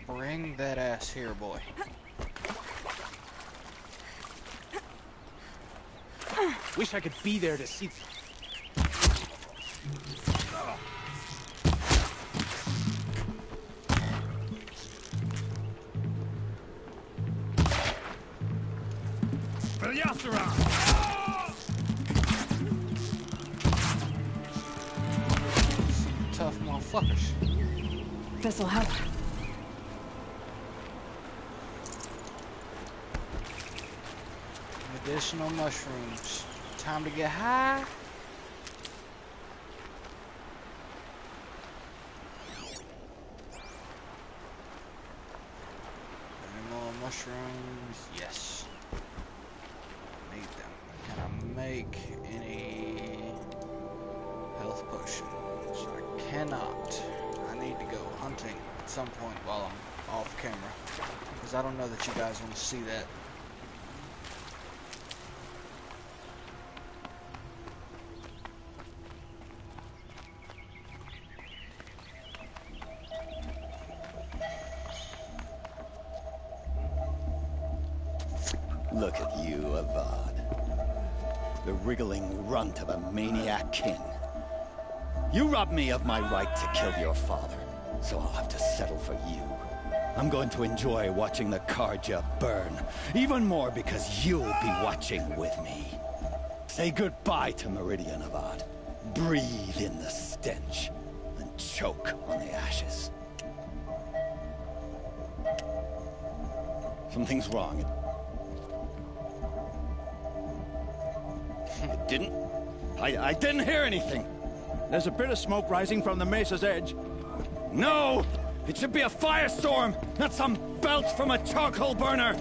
Bring that ass here, boy. Wish I could be there to see. Tough motherfuckers. This'll help. Additional mushrooms. Time to get high. Any more mushrooms? Yes. Need them. Can I make any health potions? I cannot. I need to go hunting at some point while I'm off camera. Because I don't know that you guys want to see that. Look at you, Avad. The wriggling runt of a maniac king. You robbed me of my right to kill your father, so I'll have to settle for you. I'm going to enjoy watching the Carja burn, even more because you'll be watching with me. Say goodbye to Meridian Avad. Breathe in the stench, and choke on the ashes. Something's wrong. It didn't? I didn't hear anything. There's a bit of smoke rising from the mesa's edge. No! It should be a firestorm, not some belch from a charcoal burner!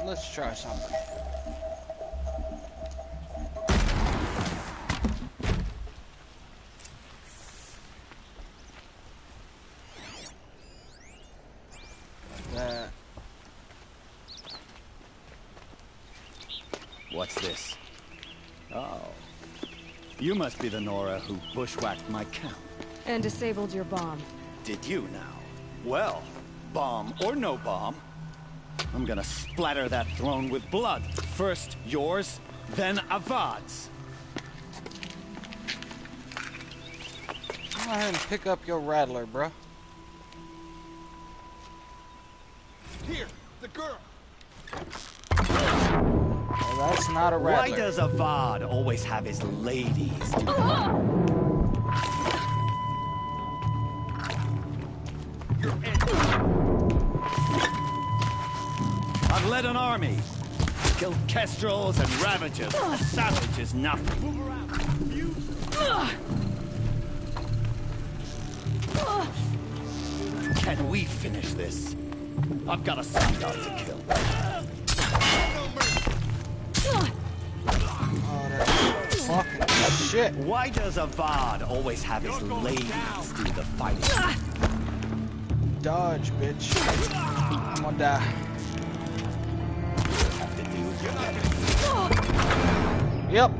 Let's try something. What's this? Oh. You must be the Nora who bushwhacked my camp. And disabled your bomb. Did you now? Well, bomb or no bomb, I'm gonna splatter that throne with blood. First yours, then Avad's. Go ahead and pick up your rattler, bruh. Here, the girl. Well, that's not a rattler. Why does Avad always have his ladies do I've led an army. Killed kestrels and ravagers. A savage is nothing. Can we finish this? I've got a sun god to kill. Oh, that's fucking shit. Why does Avad always have his ladies do the fighting? Dodge, bitch. I'm gonna die. Yep.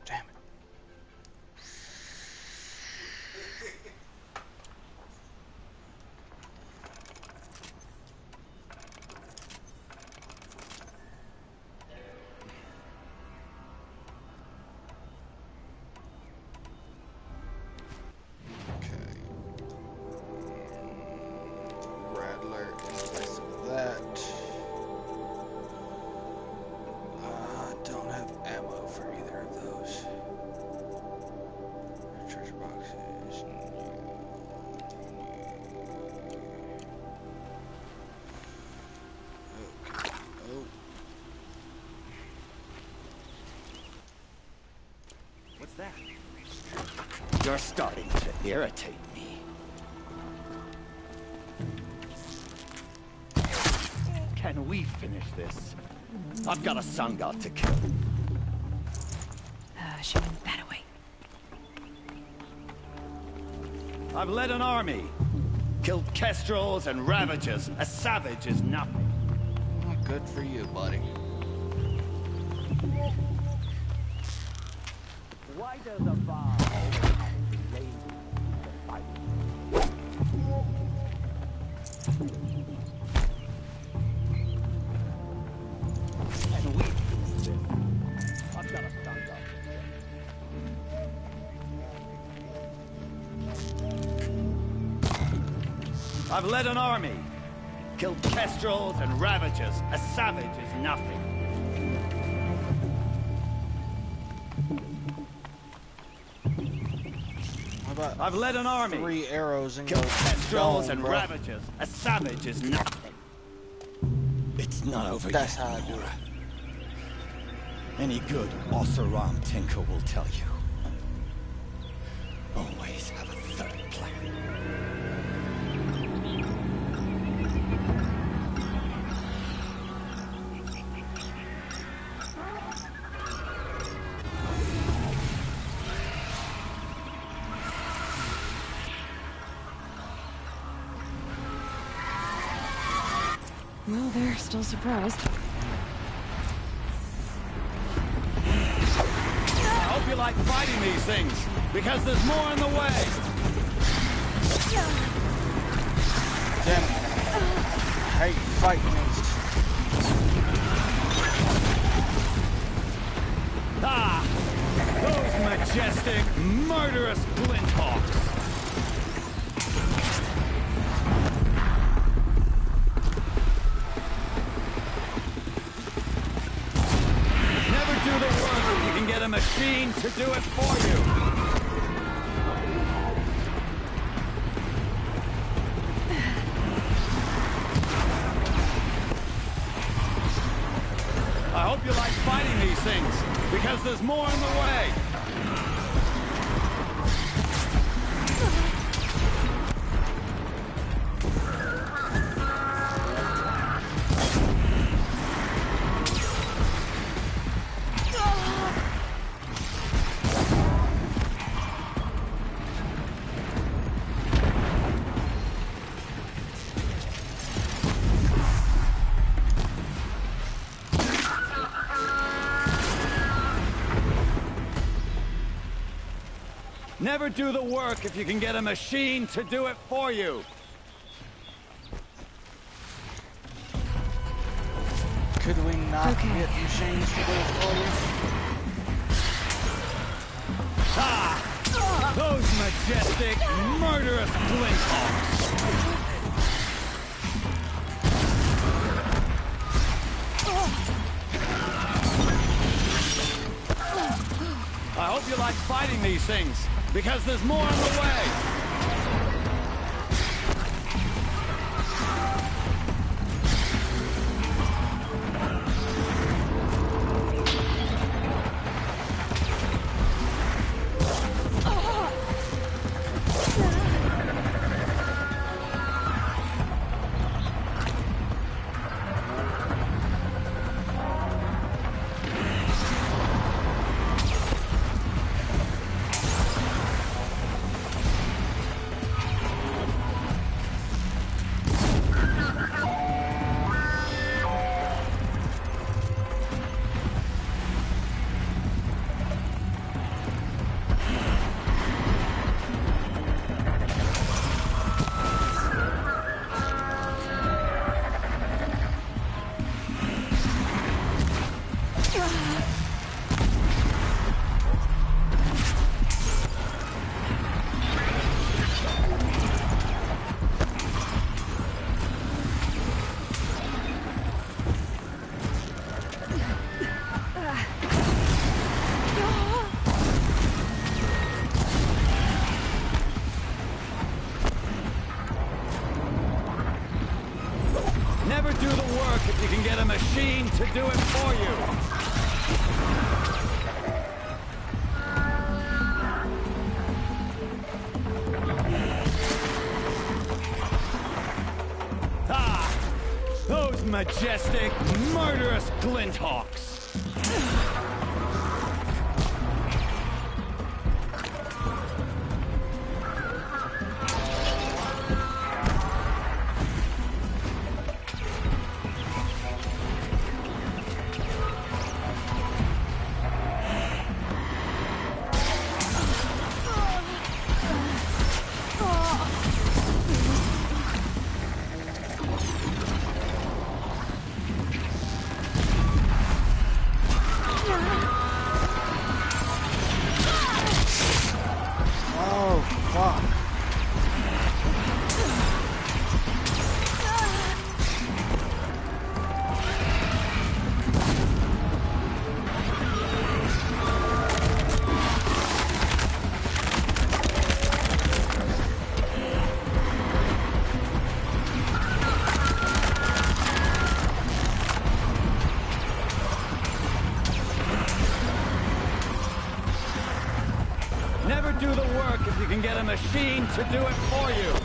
Damn it. Don't have ammo for either of those. Treasure boxes. Okay. Oh. What's that? You're starting to irritate me. Can we finish this? I've got a sun god to kill. She went that way. I've led an army. Killed kestrels and ravagers. A savage is nothing. Well, good for you, buddy. Why does a bar always have his ladies fighting? And we do this. I've got a sun god. I've led an army. Killed kestrels and ravagers. A savage is nothing. I've led an army. 3 arrows and killed kestrels gone, and bro. ravagers. A savage is nothing. It's not over That's yet. how I do it. Any good Oseram Tinker will tell you. Always have a third plan. Well, they're still surprised. I hope you like fighting these things, because there's more on the way. Damn it. I hate fighting these. Ah! Those majestic, murderous Glinthawks! Never do the work if you can get a machine to do it for you! I hope you like fighting these things, because there's more on the way! Never do the work if you can get a machine to do it for you. Could we not get machines to do it for you? Ah! Those majestic, murderous Glinthawks! I hope you like fighting these things, because there's more on the way! Never do the work if you can get a machine to do it for you. Ah! Those majestic, murderous Glinthawks! Never do the work if you can get a machine to do it for you.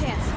chance.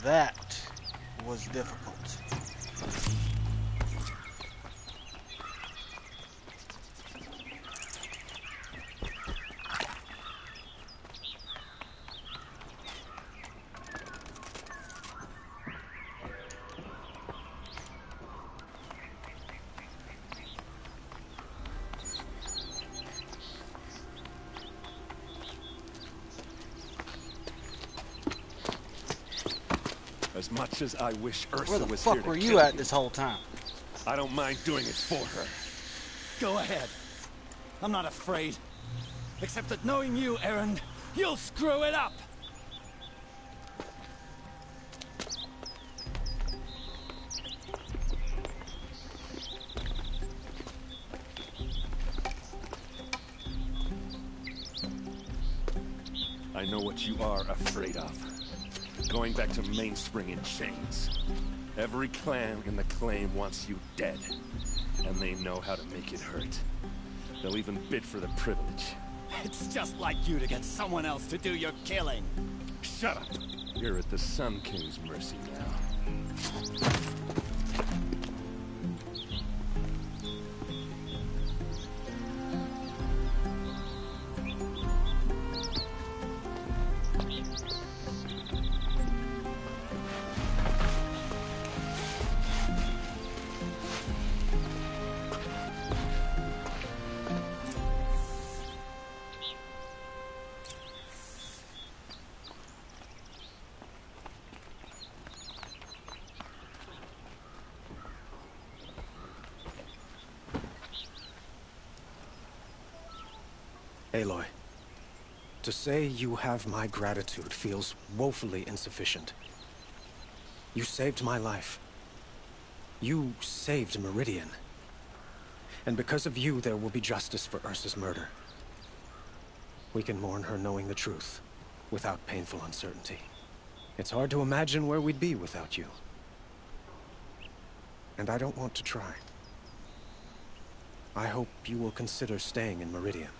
That was difficult. As much as I wish Ursa Where the was here fuck to were kill you at this whole time? I don't mind doing it for her. Go ahead. I'm not afraid. Except that knowing you, Erend, you'll screw it up! I know what you are afraid of. Going back to Mainspring in chains. Every clan in the claim wants you dead. And they know how to make it hurt. They'll even bid for the privilege. It's just like you to get someone else to do your killing. Shut up! You're at the Sun King's mercy now. Aloy, to say you have my gratitude feels woefully insufficient. You saved my life. You saved Meridian. And because of you, there will be justice for Ursa's murder. We can mourn her knowing the truth, without painful uncertainty. It's hard to imagine where we'd be without you. And I don't want to try. I hope you will consider staying in Meridian.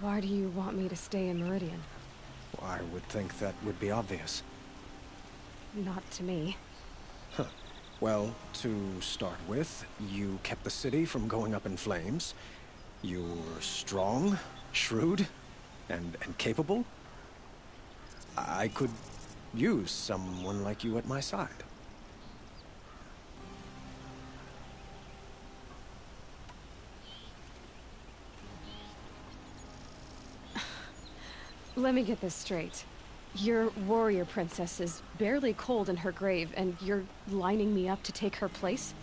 Why do you want me to stay in Meridian? Well, I would think that would be obvious. Not to me. Huh. Well, to start with, you kept the city from going up in flames. You're strong, shrewd, and capable. I could use someone like you at my side. Let me get this straight. Your warrior princess is barely cold in her grave, and you're lining me up to take her place?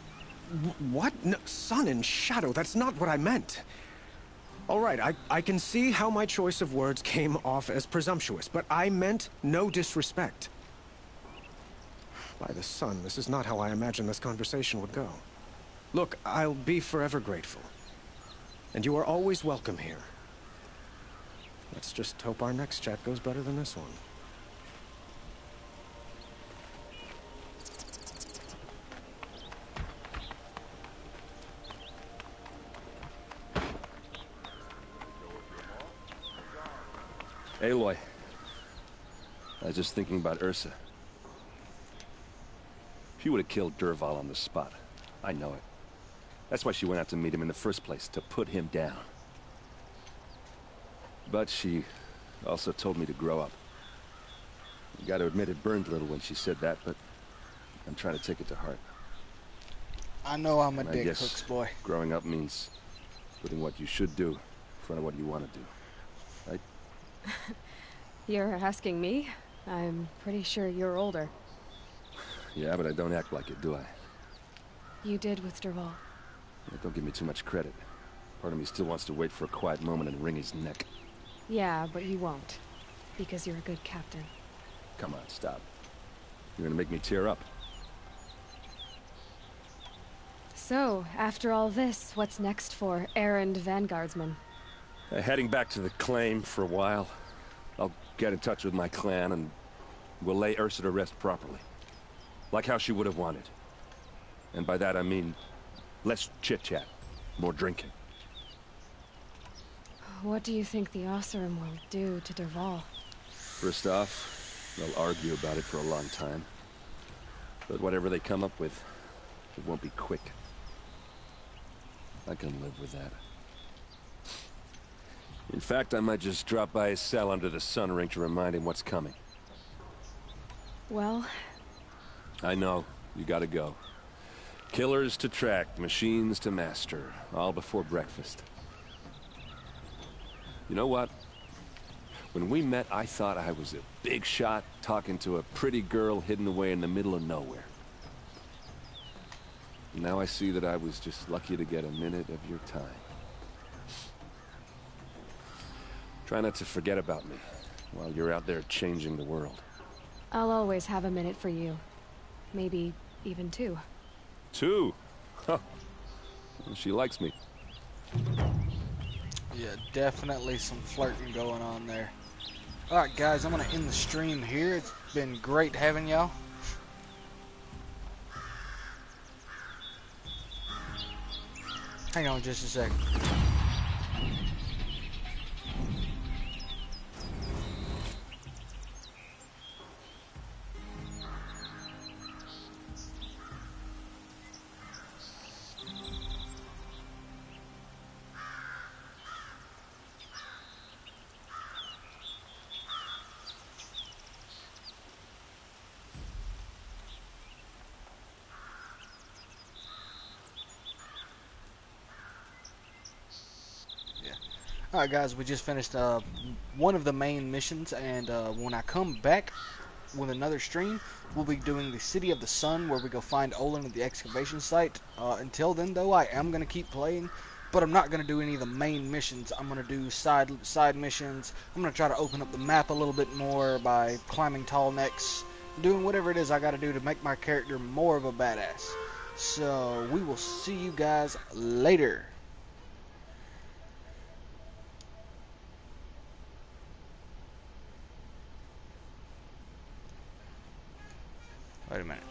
What? No, sun and shadow, that's not what I meant. All right, I can see how my choice of words came off as presumptuous, but I meant no disrespect. By the sun, this is not how I imagined this conversation would go. Look, I'll be forever grateful. And you are always welcome here. Let's just hope our next chat goes better than this one. Aloy. I was just thinking about Ursa. She would have killed Dervahl on the spot. I know it. That's why she went out to meet him in the first place, to put him down. But she also told me to grow up. You gotta admit it burned a little when she said that, but I'm trying to take it to heart. I know I'm a And I dick, guess Hooks boy. growing up means doing what you should do in front of what you want to do. Right? You're asking me? I'm pretty sure you're older. Yeah, but I don't act like it, do I? You did with Dervahl. Yeah, don't give me too much credit. Part of me still wants to wait for a quiet moment and wring his neck. Yeah, but you won't. Because you're a good captain. Come on, stop. You're gonna make me tear up. So, after all this, what's next for Erend Vanguardsman? Heading back to the claim for a while. I'll get in touch with my clan and we'll lay Ursa to rest properly. Like how she would have wanted. And by that I mean less chit-chat, more drinking. What do you think the Oseram will do to Dervahl? First off, they'll argue about it for a long time. But whatever they come up with, it won't be quick. I can live with that. In fact, I might just drop by his cell under the sun ring to remind him what's coming. Well... I know. You gotta go. Killers to track, machines to master. All before breakfast. You know what? When we met, I thought I was a big shot talking to a pretty girl hidden away in the middle of nowhere. Now I see that I was just lucky to get a minute of your time. Try not to forget about me while you're out there changing the world. I'll always have a minute for you. Maybe even 2. 2? Huh. Well, she likes me. Yeah, definitely some flirting going on there. Alright guys, I'm going to end the stream here. It's been great having y'all. Hang on just a second. Alright guys, we just finished one of the main missions, and when I come back with another stream, we'll be doing the City of the Sun, where we go find Olin at the excavation site. Until then though, I am going to keep playing, but I'm not going to do any of the main missions. I'm going to do side missions. I'm going to try to open up the map a little bit more by climbing tall necks, doing whatever it is I got to do to make my character more of a badass. So, we will see you guys later. Wait a minute.